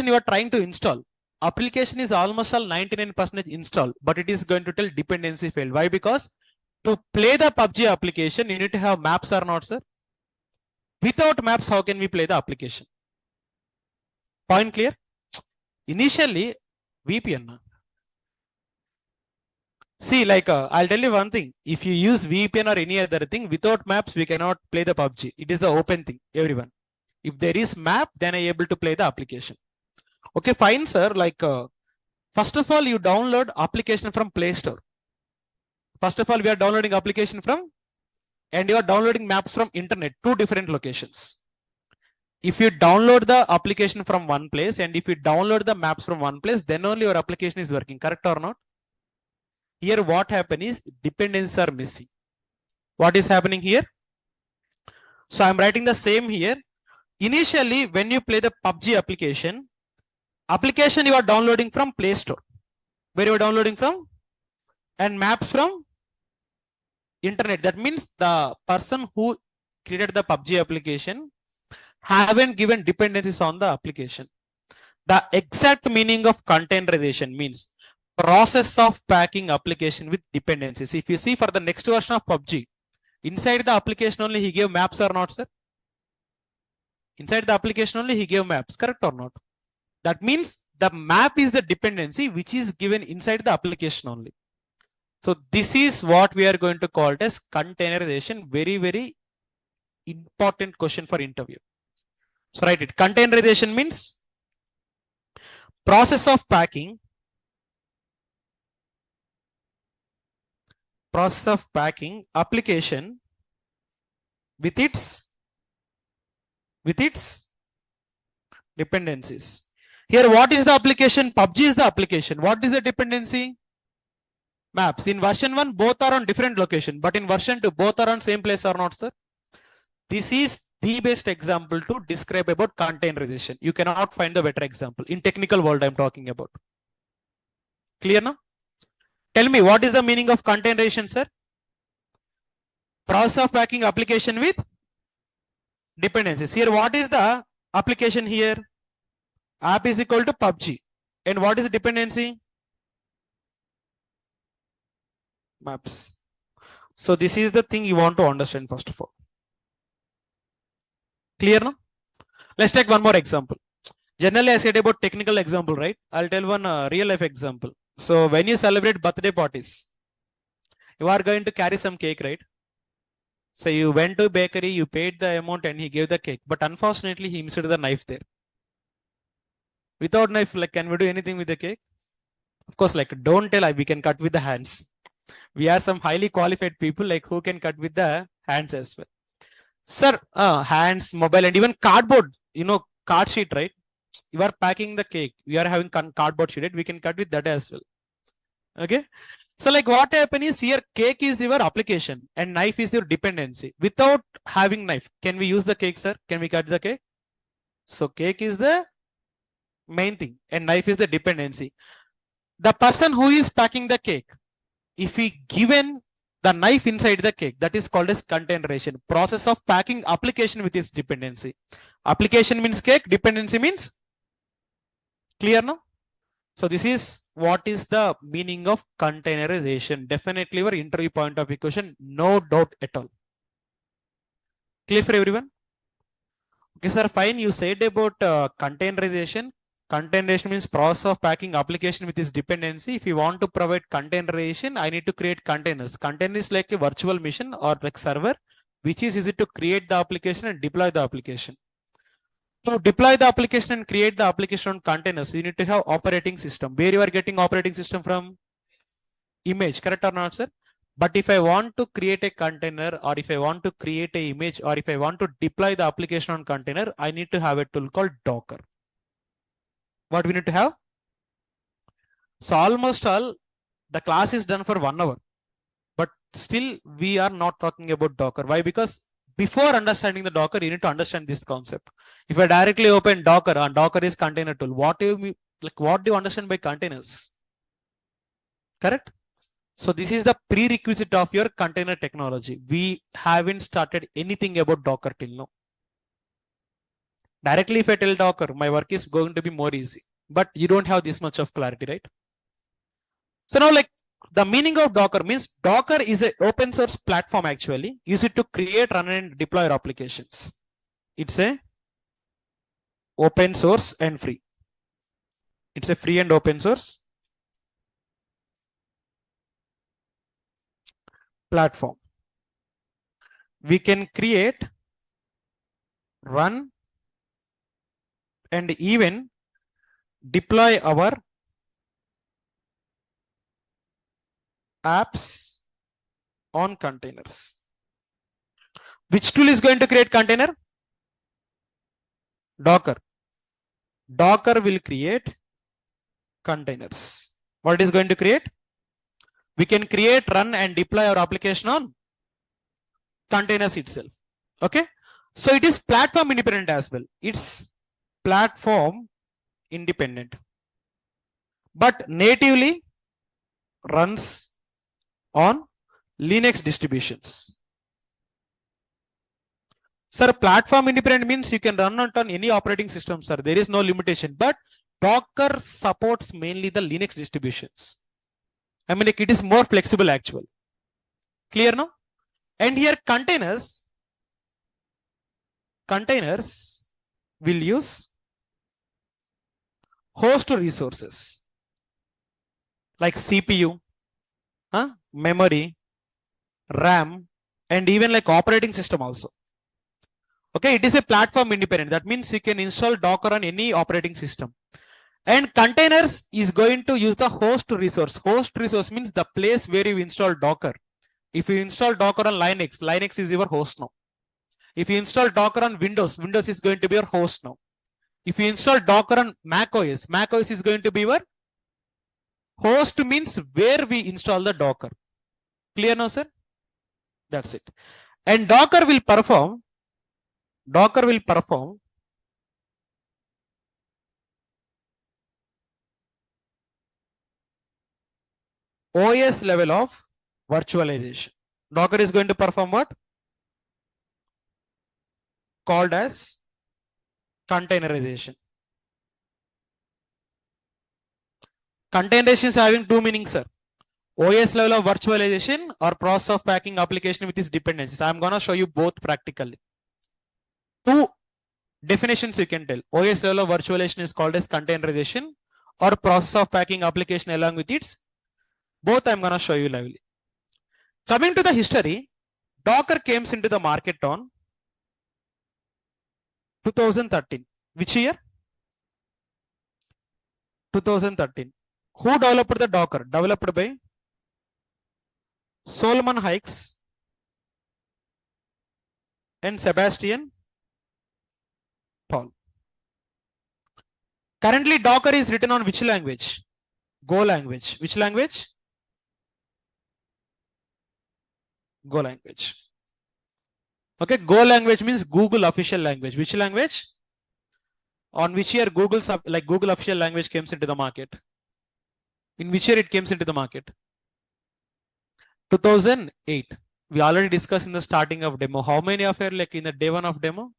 you are trying to install, application is almost all 99% installed, but it is going to tell dependency failed. Why? Because to play the PUBG application, you need to have maps or not, sir? Without maps, how can we play the application? Point clear? Initially, VPN. See, like, I'll tell you one thing. If you use VPN or any other thing, without maps, we cannot play the PUBG. It is the open thing, everyone. If there is map, then I am able to play the application. Okay, fine, sir. Like, first of all, you download application from Play Store. First of all, we are downloading application from, and you are downloading maps from internet, 2 different locations. If you download the application from one place and if you download the maps from one place, then only your application is working. Correct or not? Here, what happened is dependencies are missing. What is happening here? So I'm writing the same here. Initially, when you play the PUBG application you are downloading from Play Store. Where you are downloading from? And maps from internet. That means the person who created the PUBG application haven't given dependencies on the application. The exact meaning of containerization means process of packing application with dependencies. If you see for the next version of PUBG, inside the application only he gave maps or not, sir? Inside the application only he gave maps, correct or not? That means the map is the dependency which is given inside the application only. So this is what we are going to call it as containerization. Very, very important question for interview. So write it. Containerization means process of packing application with its dependencies. Here, what is the application? PUBG is the application. What is the dependency? Maps. In version 1, both are on different location, but in version 2, both are on same place or not, sir? This is the best example to describe about containerization. You cannot find the better example. In technical world, I'm talking about. Clear now? Tell me, what is the meaning of containerization, sir? Process of packing application with dependencies. Here, what is the application here? App is equal to PUBG. And what is the dependency? Maps. So this is the thing you want to understand first of all. Clear now? Let's take one more example. Generally, I said about technical example, right? I'll tell one real life example. So when you celebrate birthday parties, you are going to carry some cake, right? So you went to bakery, you paid the amount and he gave the cake. But unfortunately, he missed the knife there. Without knife, like, can we do anything with the cake? Of course, like, don't tell we can cut with the hands. We are some highly qualified people like who can cut with the hands as well. Sir, hands, mobile, and even cardboard, card sheet, right? You are packing the cake. We are having cardboard sheet, right? We can cut with that as well. Okay. So like what happened is here, cake is your application and knife is your dependency. Without having knife, can we use the cake, sir? Can we cut the cake? So cake is the main thing and knife is the dependency. The person who is packing the cake, if he given the knife inside the cake. That is called as containerization. Process of packing application with its dependency. Application means cake, dependency means clear now. So this is what is the meaning of containerization. Definitely your interview point of view question, no doubt at all. Clear for everyone? Okay, sir, fine. You said about containerization. Containerization means process of packing application with its dependency. If you want to provide containerization, I need to create containers. Container is like a virtual machine or like server, which is easy to create the application and deploy the application. To deploy the application and create the application on containers, you need to have operating system. Where you are getting operating system from? Image, correct or not, sir? But if I want to create a container, or if I want to create a image, or if I want to deploy the application on container, I need to have a tool called Docker. What we need to have? So almost all the class is done for 1 hour, but still we are not talking about Docker. Why? Because before understanding the Docker, you need to understand this concept. If I directly open Docker, and Docker is container tool, what do you understand by containers? Correct? So this is the prerequisite of your container technology. We haven't started anything about Docker till now. Directly if I tell Docker, my work is going to be more easy, but you don't have this much of clarity, right? So now the meaning of Docker means Docker is an open source platform actually. Use it to create, run and deploy your applications. It's a open source and free. It's a free and open source platform. We can create, run and even deploy our apps on containers. Which tool is going to create container? Docker. Docker will create containers. What it is going to create? We can create, run and deploy our application on containers itself. Okay. So it is platform independent as well. It's platform independent, but natively runs on Linux distributions. Sir, platform independent means you can run it on any operating system, sir. There is no limitation, but Docker supports mainly the Linux distributions. I mean, it is more flexible actually. Clear now? And here containers will use host resources like CPU, memory, RAM, and even like operating system also. Okay, it is a platform independent. That means you can install Docker on any operating system. And containers is going to use the host resource. Host resource means the place where you install Docker. If you install Docker on Linux, Linux is your host now. If you install Docker on Windows, Windows is going to be your host now. If you install Docker on Mac OS, Mac OS is going to be your host, means where we install the Docker. Clear now, sir? That's it. And Docker will perform OS level of virtualization. Docker is going to perform what? Called as containerization. Containerization is having two meanings, sir. OS level of virtualization or process of packing application with its dependencies. I'm going to show you both practically. Two definitions you can tell. OS level of virtualization is called as containerization or process of packing application along with its. Both I'm going to show you lively. Coming to the history, Docker came into the market on 2013. Which year? 2013. Who developed the Docker? Developed by Solomon Hykes and Sebastian Paul. Currently, Docker is written on which language? Go language. Which language? Go language. Okay, Go language means Google official language. Which language? On which year Google official language came into the market? In which year it came into the market? 2008. We already discussed in the starting of demo. How many of you are like in the day one of demo?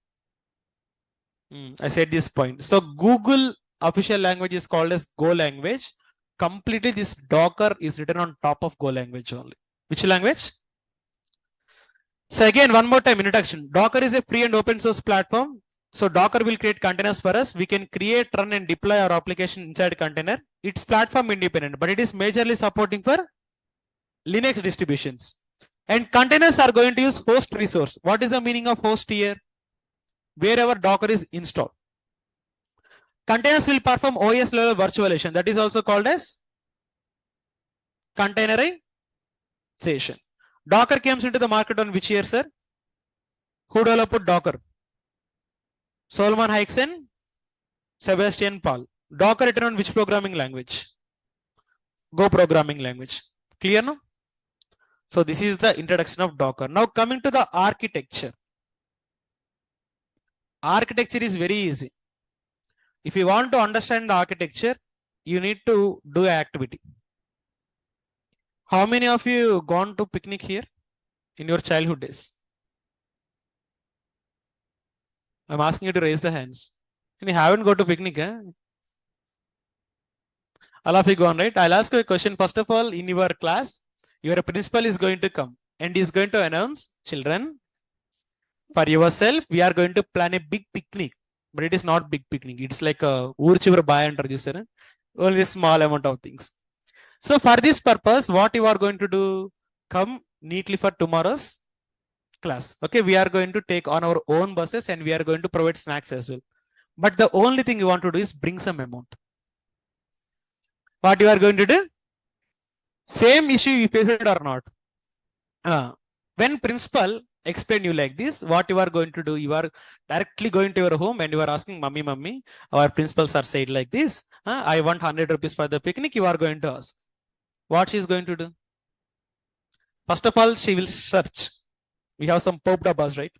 I said this point. So Google official language is called as Go language. Completely this Docker is written on top of Go language only. Which language? So again, one more time introduction. Docker is a free and open source platform. So Docker will create containers for us. We can create, run and deploy our application inside a container. It's platform independent, but it is majorly supporting for Linux distributions. And containers are going to use host resource. What is the meaning of host here? Wherever Docker is installed. Containers will perform OS level virtualization. That is also called as containerization. Docker came into the market on which year, sir? Who developed Docker? Solomon Hykes and Sebastian Paul. Docker written on which programming language? Go programming language. Clear now? So this is the introduction of Docker. Now coming to the architecture. Architecture is very easy. If you want to understand the architecture, you need to do an activity. How many of you gone to picnic here in your childhood days? I'm asking you to raise the hands. And you haven't gone to picnic, eh? All of you gone, right? I'll ask you a question. First of all, in your class, your principal is going to come and is going to announce, children, for yourself, we are going to plan a big picnic. But it is not big picnic. It's like a urchivar buy and register. Only a small amount of things. So for this purpose, what you are going to do? Come neatly for tomorrow's class. Okay, we are going to take on our own buses and we are going to provide snacks as well. But the only thing you want to do is bring some amount. What you are going to do? Same issue you faced or not? When principal explain you like this, what you are going to do? You are directly going to your home and you are asking, mummy, our principals are said like this. I want 100 rupees for the picnic. You are going to ask. What she is going to do? First of all, she will search. We have some pop dabbas, right?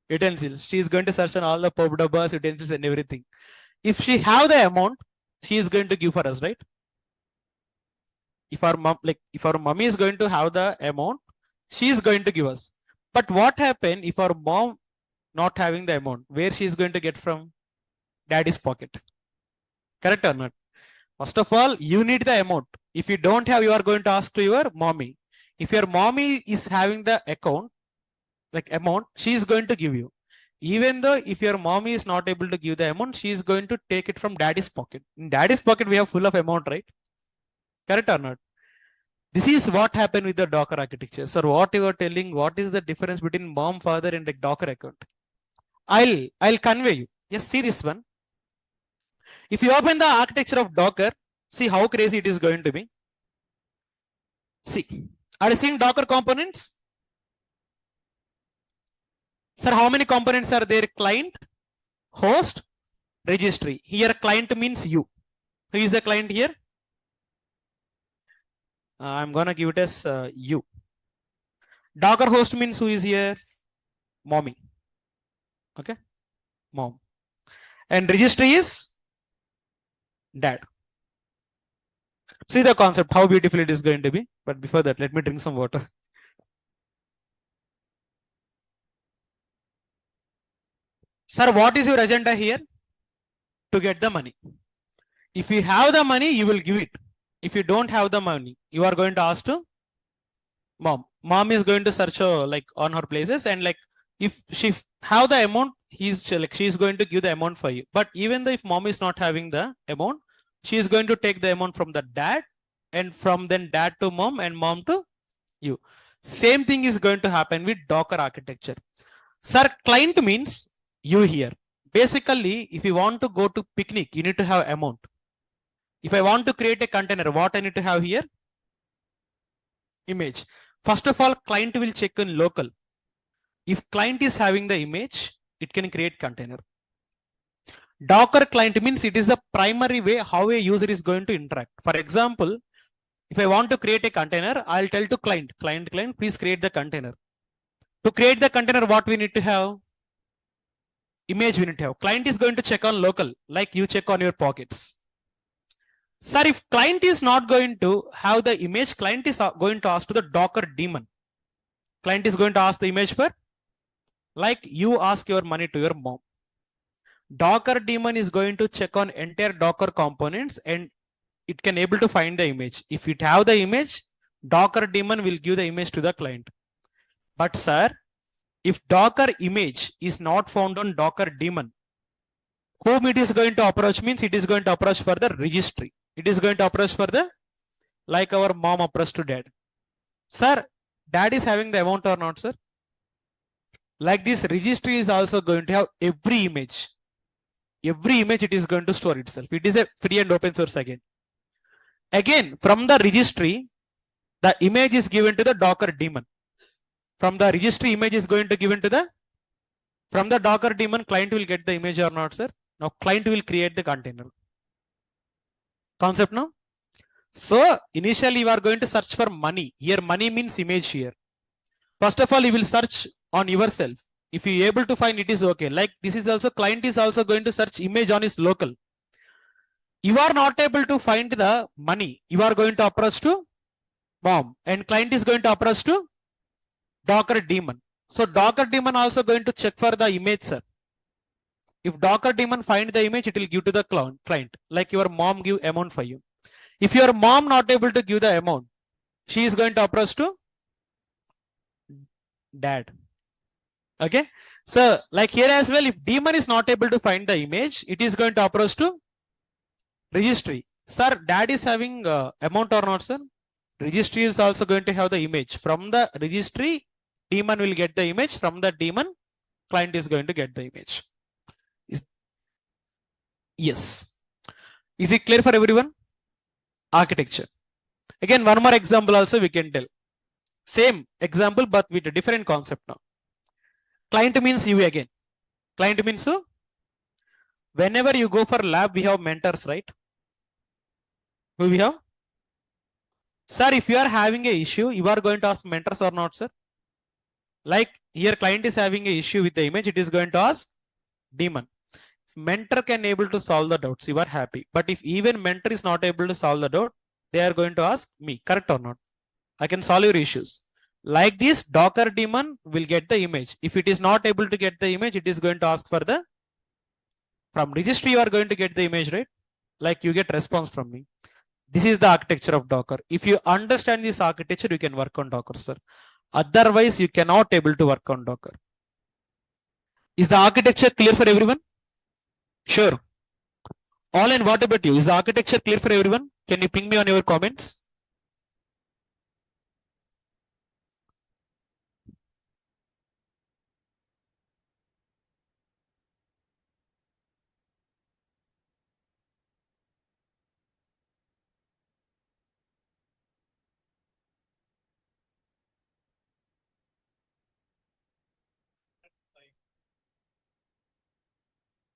Utensils. She is going to search on all the pop dabbas, utensils and everything. If she have the amount, she is going to give for us, right? If our mom, if our mummy is going to have the amount, she is going to give us. But what happen if our mom not having the amount? Where she is going to get from? Daddy's pocket. Correct or not? First of all, you need the amount. If you don't have, you are going to ask to your mommy. If your mommy is having the account, like amount, she is going to give you. Even though if your mommy is not able to give the amount, she is going to take it from daddy's pocket. In daddy's pocket, we have full of amount, right? Correct or not? This is what happened with the Docker architecture. So what you are telling, what is the difference between mom, father and the Docker account? I'll convey you. Just see this one. If you open the architecture of Docker, see how crazy it is going to be. See, are you seeing Docker components? Sir, how many components are there? Client, host, registry. Here client means you. Who is the client here? I'm gonna give it as you. Docker host means who is here? Mommy. Okay, mom. And registry is dad. See the concept, how beautiful it is going to be. But before that, let me drink some water. Sir, what is your agenda here? To get the money. If you have the money, you will give it. If you don't have the money, you are going to ask to mom. Mom is going to search like on her places, and like if she have the amount, she is going to give the amount for you. But even though if mom is not having the amount, she is going to take the amount from the dad, and from then dad to mom and mom to you. Same thing is going to happen with Docker architecture. Sir, client means you here. Basically, if you want to go to picnic, you need to have amount. If I want to create a container, what I need to have here? Image. First of all, client will check in local. If client is having the image, it can create container. Docker client means it is the primary way how a user is going to interact. For example, if I want to create a container, I'll tell to client, please create the container. To create the container, what we need to have? Image we need to have. Client is going to check on local, like you check on your pockets. Sir, if client is not going to have the image, client is going to ask to the Docker daemon. Client is going to ask the image for, like you ask your money to your mom. Docker daemon is going to check on entire Docker components and it can able to find the image. If it have the image, Docker daemon will give the image to the client. But sir, if Docker image is not found on Docker daemon, whom it is going to approach means it is going to approach for the registry. It is going to approach for the, like our mom approach to dad. Sir, dad is having the amount or not, sir? Like this registry is also going to have every image. Every image it is going to store itself. It is a free and open source again. Again, from the registry, the image is given to the Docker daemon. From the registry, image is going to given to the, from the Docker daemon, client will get the image or not, sir? Now, client will create the container. Concept now? So, initially you are going to search for money. Here, money means image here. First of all, you will search on yourself. If you are able to find, it is okay. Like this is also, client is also going to search image on his local. You are not able to find the money. You are going to approach to mom and client is going to approach to Docker daemon. So Docker daemon also going to check for the image, sir. If Docker daemon find the image, it will give to the client. Like your mom give amount for you. If your mom not able to give the amount, she is going to approach to dad. Okay. So like here as well, if daemon is not able to find the image, it is going to approach to registry. Sir, dad is having amount or not, sir? Registry is also going to have the image. From the registry, daemon will get the image. From the daemon, client is going to get the image. Yes. Is it clear for everyone? Architecture. Again, one more example also we can tell. Same example, but with a different concept now. Client means you again. Client means who? Whenever you go for lab, we have mentors, right? Who we have? Sir, if you are having an issue, you are going to ask mentors or not, sir? Like here, client is having an issue with the image, it is going to ask daemon. Mentor can able to solve the doubts, you are happy. But if even mentor is not able to solve the doubt, they are going to ask me, correct or not? I can solve your issues. Like this, Docker daemon will get the image. If it is not able to get the image, it is going to ask for the, from registry, you are going to get the image, right? Like you get response from me. This is the architecture of Docker. If you understand this architecture, you can work on Docker, sir. Otherwise, you cannot able to work on Docker. Is the architecture clear for everyone? Sure. All in, what about you? Is the architecture clear for everyone? Can you ping me on your comments?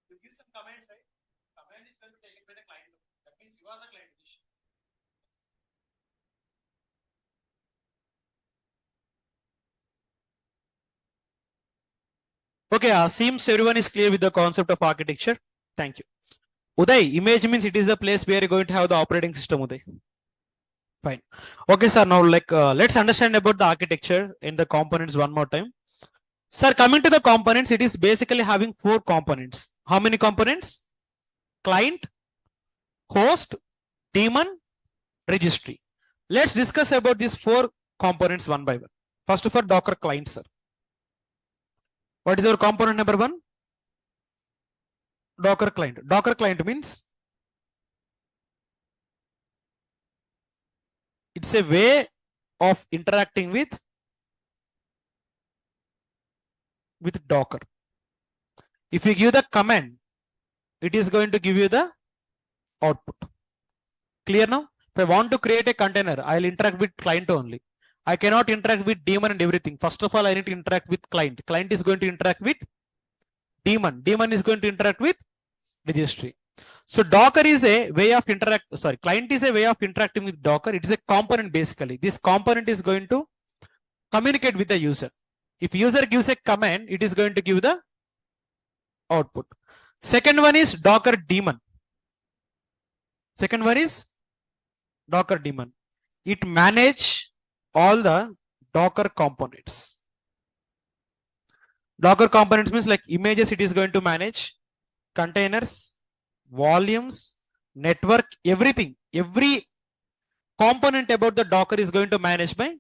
You give some comments, right? Command is going to be taken by the client. That means you are the client. Okay, seems everyone is clear with the concept of architecture. Thank you. Uday, image means it is the place where you're going to have the operating system, Uday. Fine. Okay, sir. Now, like, let's understand about the architecture in the components one more time. Sir, coming to the components, it is basically having 4 components. How many components? Client, host, daemon, registry. Let's discuss about these 4 components one by one. First of all, Docker client, sir. What is our component number 1? Docker client. Docker client means it's a way of interacting with Docker. If you give the command, it is going to give you the output. Clear now? If I want to create a container, I'll interact with client only. I cannot interact with daemon and everything. First of all, I need to interact with client. Client is going to interact with daemon. Daemon is going to interact with registry. So Docker is a way of client is a way of interacting with Docker. It is a component basically. This component is going to communicate with the user. If user gives a command, it is going to give the output. Second one is Docker daemon. Second one is Docker daemon. It manage all the Docker components. Docker components means like images it is going to manage, containers, volumes, network, everything. Every component about the Docker is going to manage by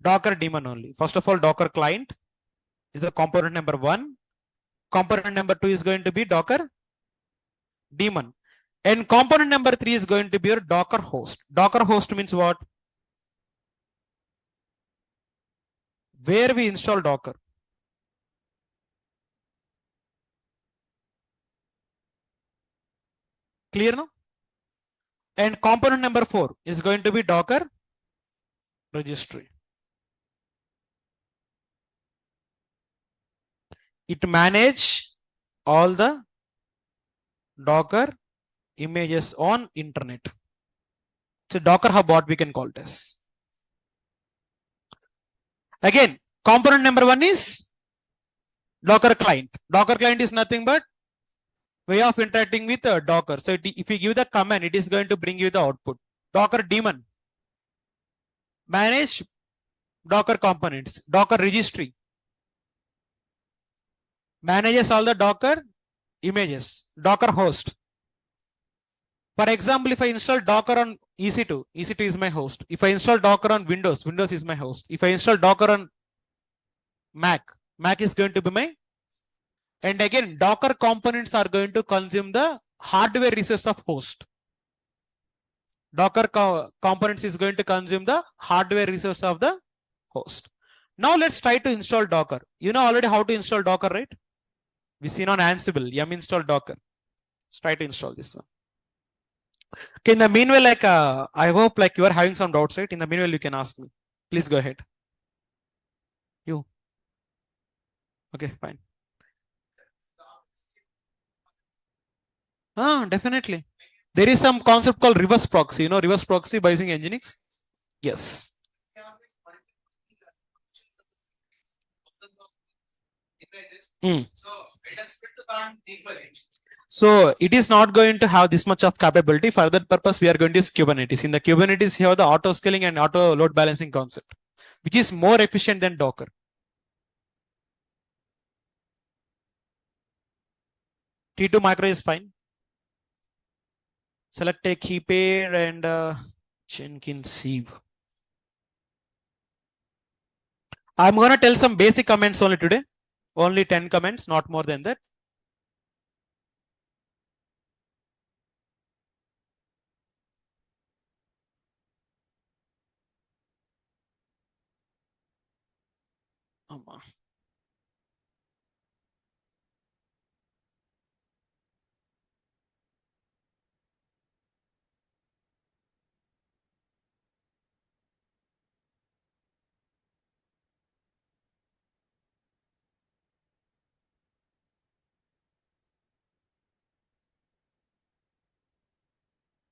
Docker daemon only. First of all, Docker client is the component number 1. Component number 2 is going to be Docker daemon. And component number 3 is going to be your Docker host. Docker host means what? Where we install Docker. Clear now? And component number 4 is going to be Docker registry. It manage all the Docker images on internet. So Docker hub, what we can call this. Again, component number 1 is Docker client. Docker client is nothing but way of interacting with Docker. So if you give the command, it is going to bring you the output. Docker daemon. Manage Docker components. Docker registry. Manages all the Docker images. Docker host. For example, if I install Docker on EC2, EC2 is my host. If I install Docker on Windows, Windows is my host. If I install Docker on Mac, Mac is going to be my. And again, Docker components are going to consume the hardware resource of host. Docker components is going to consume the hardware resource of the host. Now let's try to install Docker. You know already how to install Docker, right? We seen on Ansible, yum install Docker. Let's try to install this one. Okay, in the meanwhile, like I hope like you are having some doubts, right? In the meanwhile, you can ask me. Please go ahead. You. Okay, fine. Definitely. There is some concept called reverse proxy. You know reverse proxy by using Nginx? Yes. So it is not going to have this much of capability. For that purpose, we are going to use Kubernetes. In the Kubernetes, you have the auto scaling and auto load balancing concept, which is more efficient than Docker. T2 micro is fine. Select a key pair and Jenkins sieve. I'm going to tell some basic comments only today. Only 10 comments, not more than that.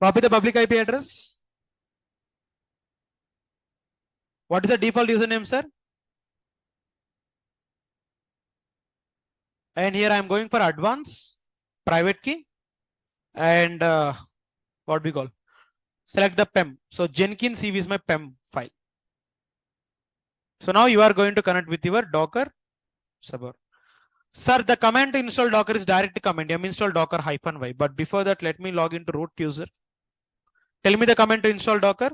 Copy the public IP address. What is the default username, sir? And here I am going for advanced private key and what we call select the PEM. So Jenkins sieve is my PEM file. So now you are going to connect with your Docker server. Sir, the command to install Docker is direct command. Yum install Docker -y. But before that, let me log into root user. Tell me the command to install Docker.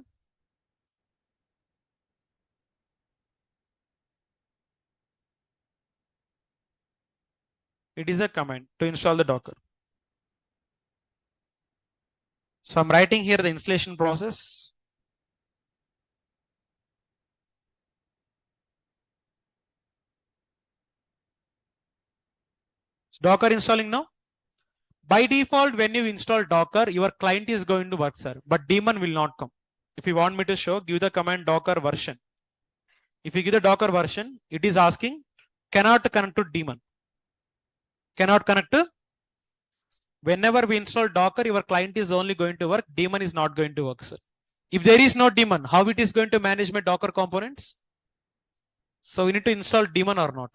It is a command to install the Docker. So I'm writing here the installation process. It's Docker installing now. By default, when you install Docker, your client is going to work, sir, but daemon will not come. If you want me to show, give the command Docker version. If you give the Docker version, it is asking cannot connect to daemon. Cannot connect to. Whenever we install Docker, your client is only going to work. Daemon is not going to work, sir. If there is no daemon, how it is going to manage my Docker components? So we need to install daemon or not.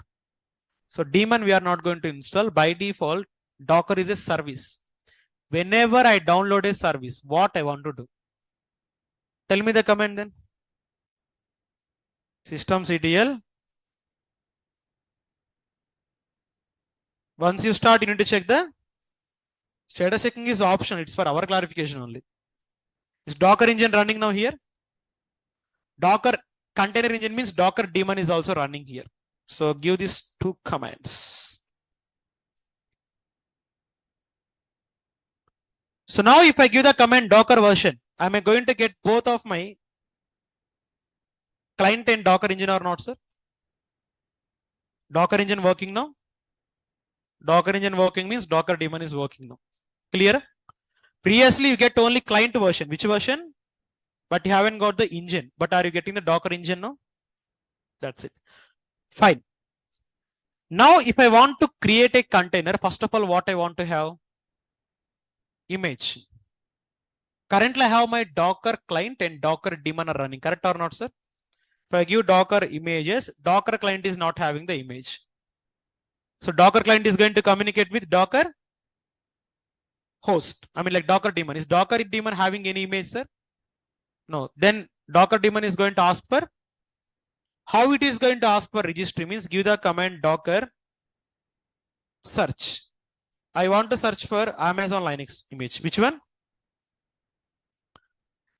So daemon we are not going to install. By default, Docker is a service. Whenever I download a service, what I want to do? Tell me the command then. Systemctl. Once you start, you need to check the status checking is optional. It's for our clarification only. Is Docker engine running now here? Docker container engine means Docker daemon is also running here. So give these two commands. So now if I give the command Docker version, am I going to get both of my client and Docker engine or not, sir? Docker engine working now? Docker engine working means Docker daemon is working now. Clear? Previously you get only client version. Which version? But you haven't got the engine. But are you getting the Docker engine now? That's it. Fine. Now if I want to create a container, first of all, what I want to have? Image. Currently I have my Docker client and Docker daemon are running. Correct or not, sir? If I give Docker images, Docker client is not having the image. So Docker client is going to communicate with Docker host. I mean like Docker daemon. Is Docker daemon having any image, sir? No. Then Docker daemon is going to ask for, how it is going to ask for registry means give the command Docker search. I want to search for Amazon Linux image. Which one?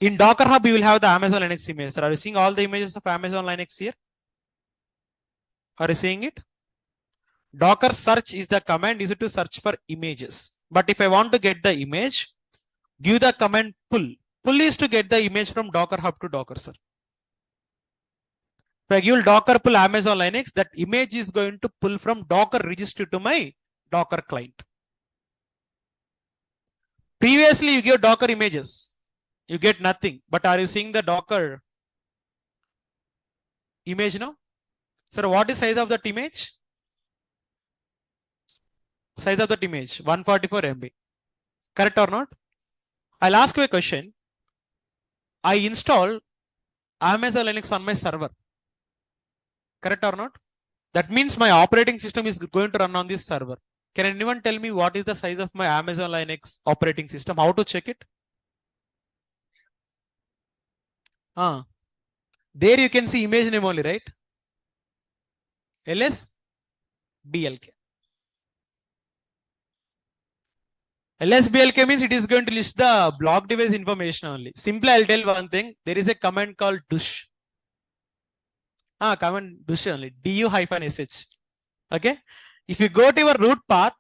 In Docker Hub, you will have the Amazon Linux image. Sir, are you seeing all the images of Amazon Linux here? Are you seeing it? Docker search is the command used to search for images. But if I want to get the image, give the command pull. Pull is to get the image from Docker Hub to Docker, sir. If I give Docker pull Amazon Linux, that image is going to pull from Docker registry to my Docker client. Previously, you give Docker images. You get nothing. But are you seeing the Docker image now? Sir, what is size of that image? Size of that image, 144 MB. Correct or not? I'll ask you a question. I install Amazon Linux on my server. Correct or not? That means my operating system is going to run on this server. Can anyone tell me what is the size of my Amazon Linux operating system? How to check it? There you can see image name only, right? ls blk. ls blk means it is going to list the block device information only. Simply I'll tell one thing. There is a command called dush. Command dush only. du-sh. Okay. If you go to your root path,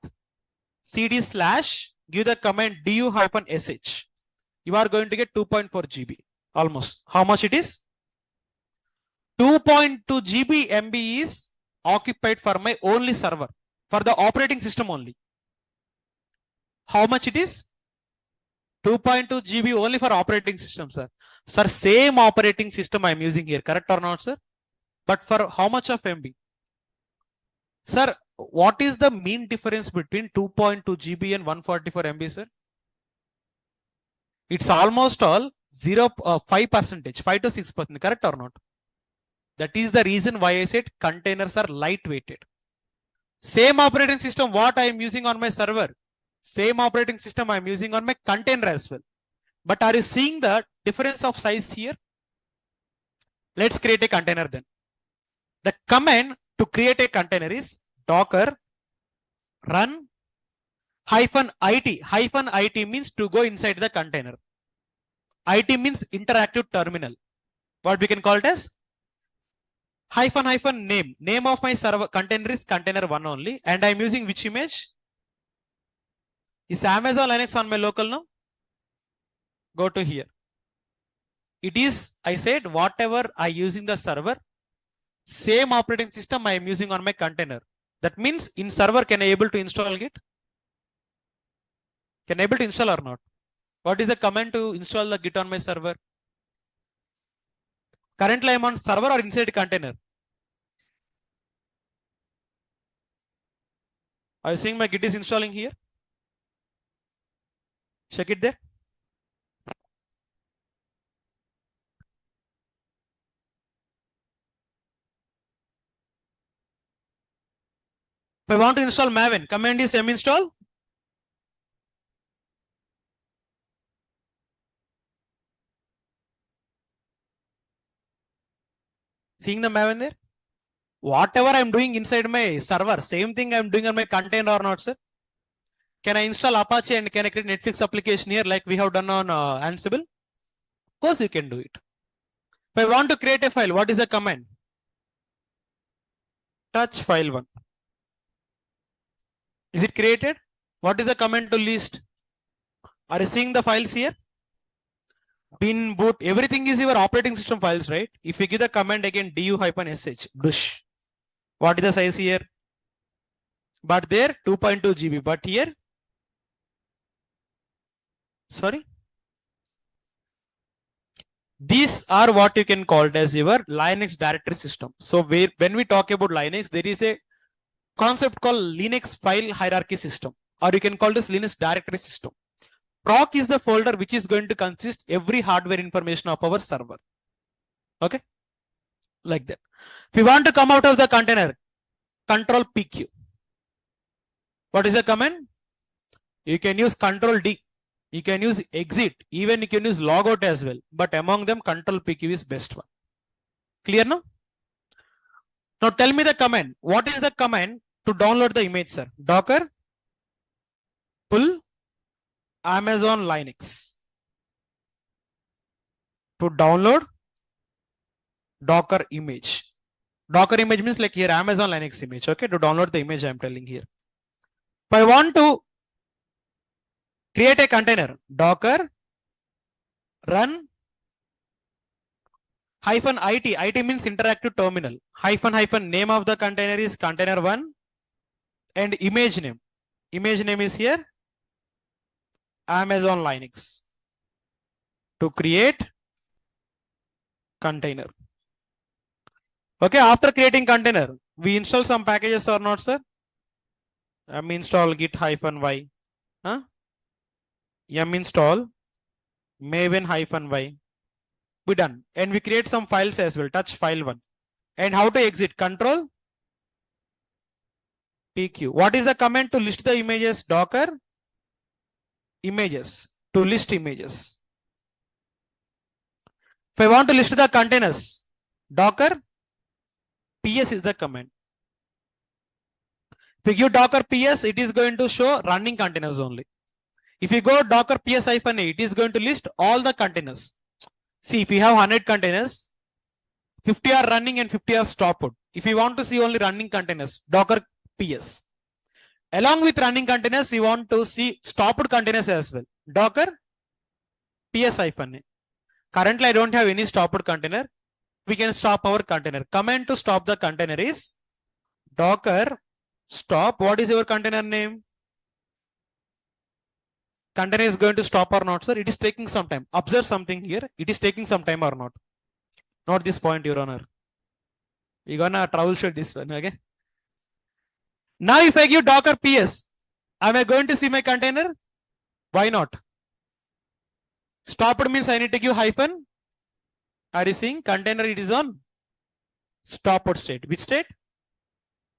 cd / give the command du-sh. You are going to get 2.4 GB. Almost. How much it is? 2.2 GB MB is occupied for my only server. For the operating system only. How much it is? 2.2 GB only for operating system, sir. Sir, same operating system I am using here. Correct or not, sir? But for how much of MB? Sir, what is the mean difference between 2.2 GB and 144 MB, sir? It's almost all 5%, 5 to 6%. Correct or not? That is the reason why I said containers are lightweighted. Same operating system what I am using on my server. Same operating system I am using on my container as well. But are you seeing the difference of size here? Let's create a container then. The command to create a container is docker run -it. -it means to go inside the container. IT means interactive terminal. What we can call it as? -name. Name of my server container is container1 only. And I'm using which image? Is Amazon Linux on my local now? Go to here. It is, I said, whatever I use in the server, same operating system I am using on my container. That means in server, can I able to install Git? Can I able to install or not? What is the command to install the Git on my server? Currently I am on server or inside container? Are you seeing my Git is installing here? Check it there. If I want to install Maven, command is minstall. Seeing the Maven there? Whatever I'm doing inside my server, same thing I'm doing on my container or not, sir? Can I install Apache and can I create Netflix application here like we have done on Ansible? Of course you can do it. If I want to create a file, what is the command? Touch file 1. Is it created? What is the command to list? Are you seeing the files here? Bin, boot, everything is your operating system files, right? If you give the command again du-sh, dush. What is the size here? But there 2.2 GB, but here, sorry. These are what you can call it as your Linux directory system. So when we talk about Linux, there is a concept called Linux file hierarchy system, or you can call this Linux directory system. Proc is the folder which is going to consist every hardware information of our server. Okay, like that. If you want to come out of the container, Control PQ. What is the command? You can use Control D. You can use exit. Even you can use logout as well. But among them, Control PQ is best one. Clear now? Now tell me the command. What is the command to download the image, sir? Docker pull Amazon Linux. To download Docker image. Docker image means like here Amazon Linux image. Okay, to download the image I'm telling here. If I want to create a container, Docker run -it. IT means interactive terminal. -- name of the container is container1 and image name. Image name is here Amazon Linux. To create container. Okay, after creating container, we install some packages or not, sir? Install git -y. Yum install maven -y. We done. And we create some files as well. Touch file 1. And how to exit? Control PQ. What is the command to list the images? Docker images. To list images. If I want to list the containers, Docker PS is the command. If you give Docker PS, it is going to show running containers only. If you go Docker PS-a, it is going to list all the containers. See, if you have 100 containers, 50 are running and 50 are stopped. If you want to see only running containers, Docker PS. Along with running containers, you want to see stopped containers as well. Docker PS-a. Currently, I don't have any stopped container. We can stop our container. Command to stop the container is Docker stop. What is your container name? Container is going to stop or not, sir? It is taking some time. Observe something here. It is taking some time or not? Not this point, Your Honor. We're gonna troubleshoot this one, okay? Now, if I give Docker PS, am I going to see my container? Why not? Stopped means I need to give hyphen. Are you seeing? Container, it is on stopped state. Which state?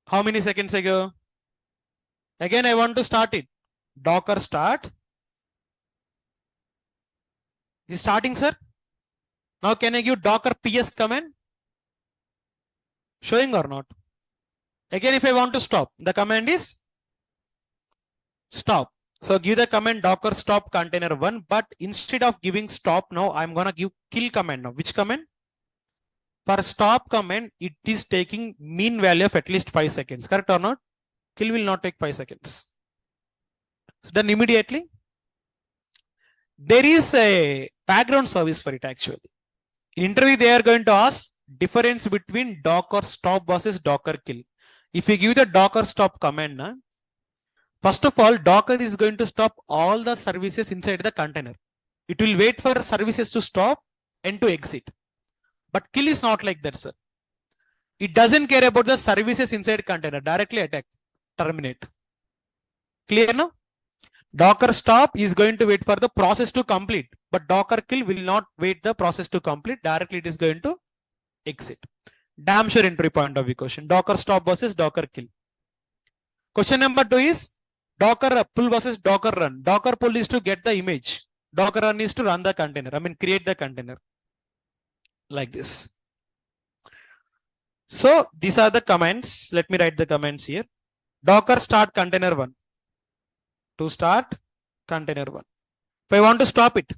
How many seconds ago? Again, I want to start it. Docker start. Is starting, sir? Now, can I give Docker PS command? Showing or not? Again, if I want to stop, the command is stop. So give the command Docker stop container1, but instead of giving stop now, I'm gonna give kill command now. Which command? For stop command, it is taking mean value of at least 5 seconds. Correct or not? Kill will not take 5 seconds. So done immediately. There is a background service for it actually. In interview, they are going to ask difference between Docker stop versus Docker kill. If you give the Docker stop command, first of all, Docker is going to stop all the services inside the container. It will wait for services to stop and to exit. But kill is not like that, sir. It doesn't care about the services inside container. Directly attack, terminate. Clear now? Docker stop is going to wait for the process to complete, but Docker kill will not wait the process to complete. Directly it is going to exit. Damn sure entry point of view question. Docker stop versus Docker kill. Question number 2 is Docker pull versus Docker run. Docker pull is to get the image. Docker run is to run the container. Create the container. Like this. So these are the commands. Let me write the commands here. Docker start container 1. To start container 1. If I want to stop it,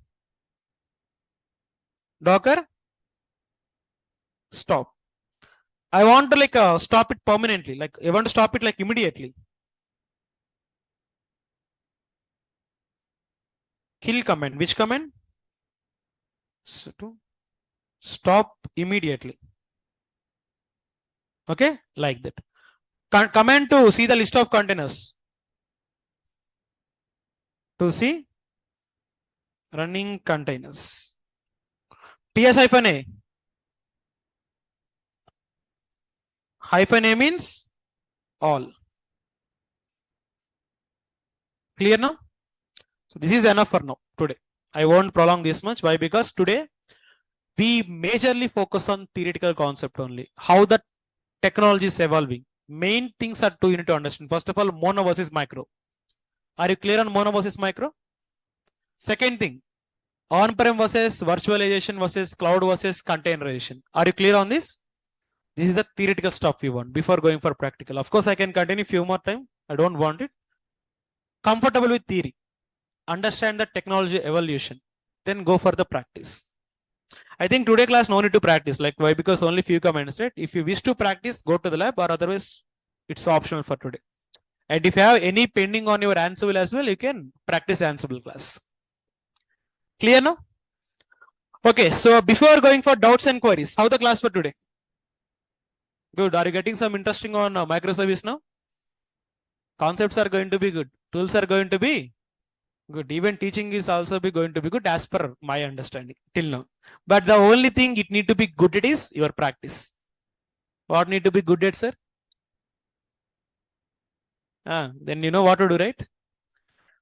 Docker stop. I want to like stop it permanently. Like I want to stop it like immediately. Kill command. Which command? So to stop immediately. Okay, like that. Command to see the list of containers. To see running containers. ts-a. -a means all. Clear now? So this is enough for now today. I won't prolong this much. Why? Because today we majorly focus on theoretical concept only. How the technology is evolving. Main things are two you need to understand. First of all, mono versus micro. Are you clear on mono versus micro? Second thing, on-prem versus virtualization versus cloud versus containerization. Are you clear on this? This is the theoretical stuff we want before going for practical. Of course, I can continue few more time. I don't want it. Comfortable with theory. Understand the technology evolution. Then go for the practice. I think today class no need to practice. Like why? Because only few commands, right? If you wish to practice, go to the lab, or otherwise it's optional for today. And if you have any pending on your Ansible as well, you can practice Ansible class. Clear now? Okay, so before going for doubts and queries, how the class for today? Good. Are you getting some interesting on microservice now? Concepts are going to be good. Tools are going to be good. Even teaching is also going to be good as per my understanding till now. But the only thing it need to be good at is your practice. What need to be good at, sir? Then you know what to do, right?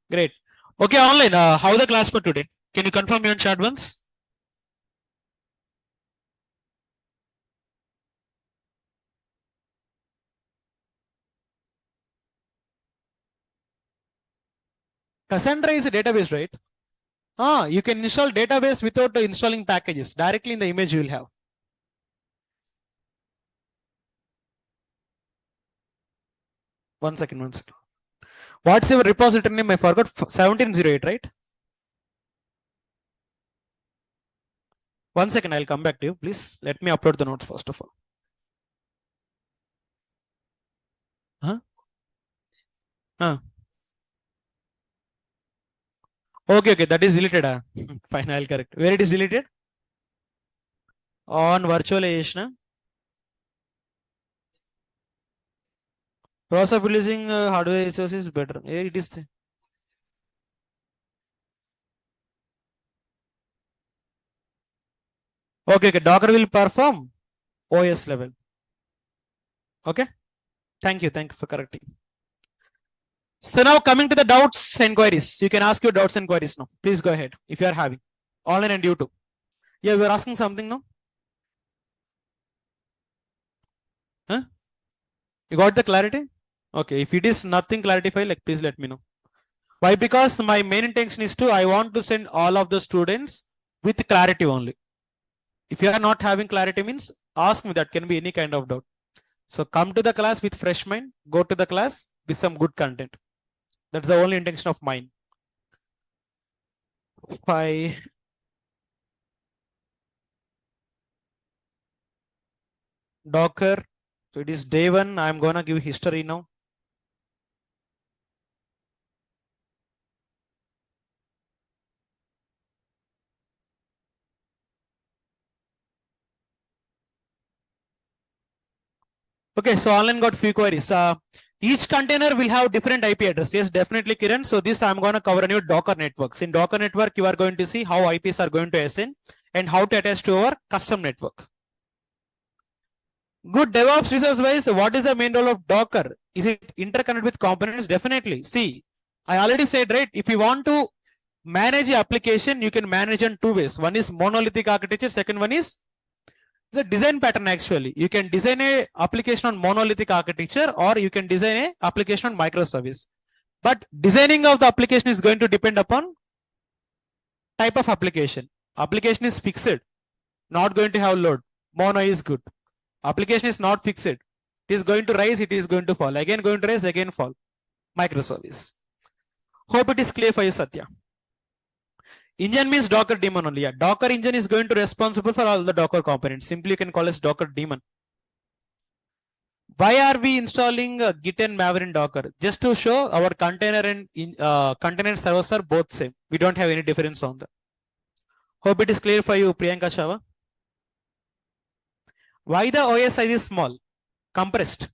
Great. Okay, online. How the class for today? Can you confirm me on chat once? Cassandra is a database, right? You can install database without installing packages. Directly in the image you will have. One second. What's your repository name? I forgot. 1708, right? 1 second, I'll come back to you. Please let me upload the notes first of all. Okay, that is deleted. Fine, I'll correct. Where it is deleted? On virtualization. Process of releasing hardware resources is better. It is. Okay, Docker will perform OS level. Okay. Thank you for correcting. So now coming to the doubts and queries. You can ask your doubts and queries now. Please go ahead if you are having. Online and YouTube. Yeah, we are asking something now. You got the clarity? Okay, if it is nothing clarified, like please let me know. Why? Because my main intention is I want to send all of the students with clarity only. If you are not having clarity means ask me, that can be any kind of doubt. So come to the class with fresh mind, go to the class with some good content. That's the only intention of mine. 5. Docker. So it is day 1. I'm gonna give history now. Okay, so online got few queries. Each container will have different IP address. Yes, definitely, Kiran. So this I'm going to cover in your Docker networks. In Docker network, you are going to see how IPs are going to assign and how to attach to our custom network. Good. DevOps resource wise, what is the main role of Docker? Is it interconnect with components? Definitely. See, I already said, right? If you want to manage the application, you can manage in 2 ways. One is monolithic architecture. Second one is the design pattern. Actually, you can design a application on monolithic architecture, or you can design a application on microservice. But designing of the application is going to depend upon type of application. Application is fixed, not going to have load. Mono is good. Application is not fixed. It is going to rise, it is going to fall. Again going to rise, again fall. Microservice. Hope it is clear for you, Satya. Engine means Docker daemon only. Yeah. Docker engine is going to be responsible for all the Docker components. Simply you can call it Docker daemon. Why are we installing Git and Maven in Docker? Just to show our container and container servers are both same. We don't have any difference on them. Hope it is clear for you, Priyanka Chava. Why the OS size is small? Compressed.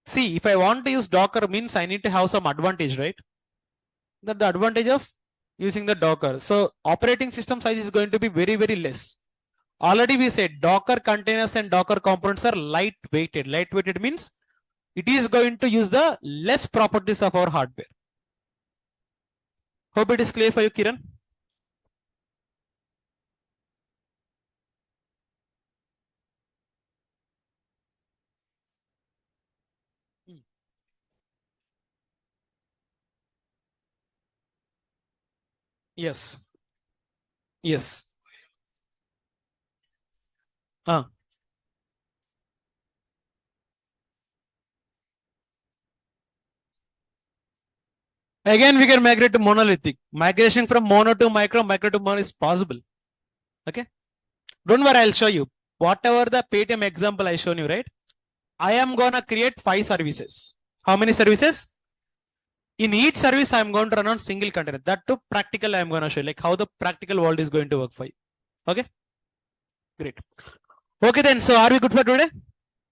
See, if I want to use Docker means I need to have some advantage, right? That the advantage of using the Docker. So operating system size is going to be very, very less. Already we said Docker containers and Docker components are lightweighted. Lightweighted means it is going to use the less properties of our hardware. Hope it is clear for you, Kiran. Yes. Yes. Again, we can migrate to monolithic. Migration from mono to micro to mono is possible. Okay. Don't worry, I'll show you. Whatever the Paytm example I shown you, right? I am gonna create 5 services. How many services? In each service, I'm going to run on single container. That too practical I'm gonna show you, like how the practical world is going to work for you. Okay. Great. Okay then, so are we good for today?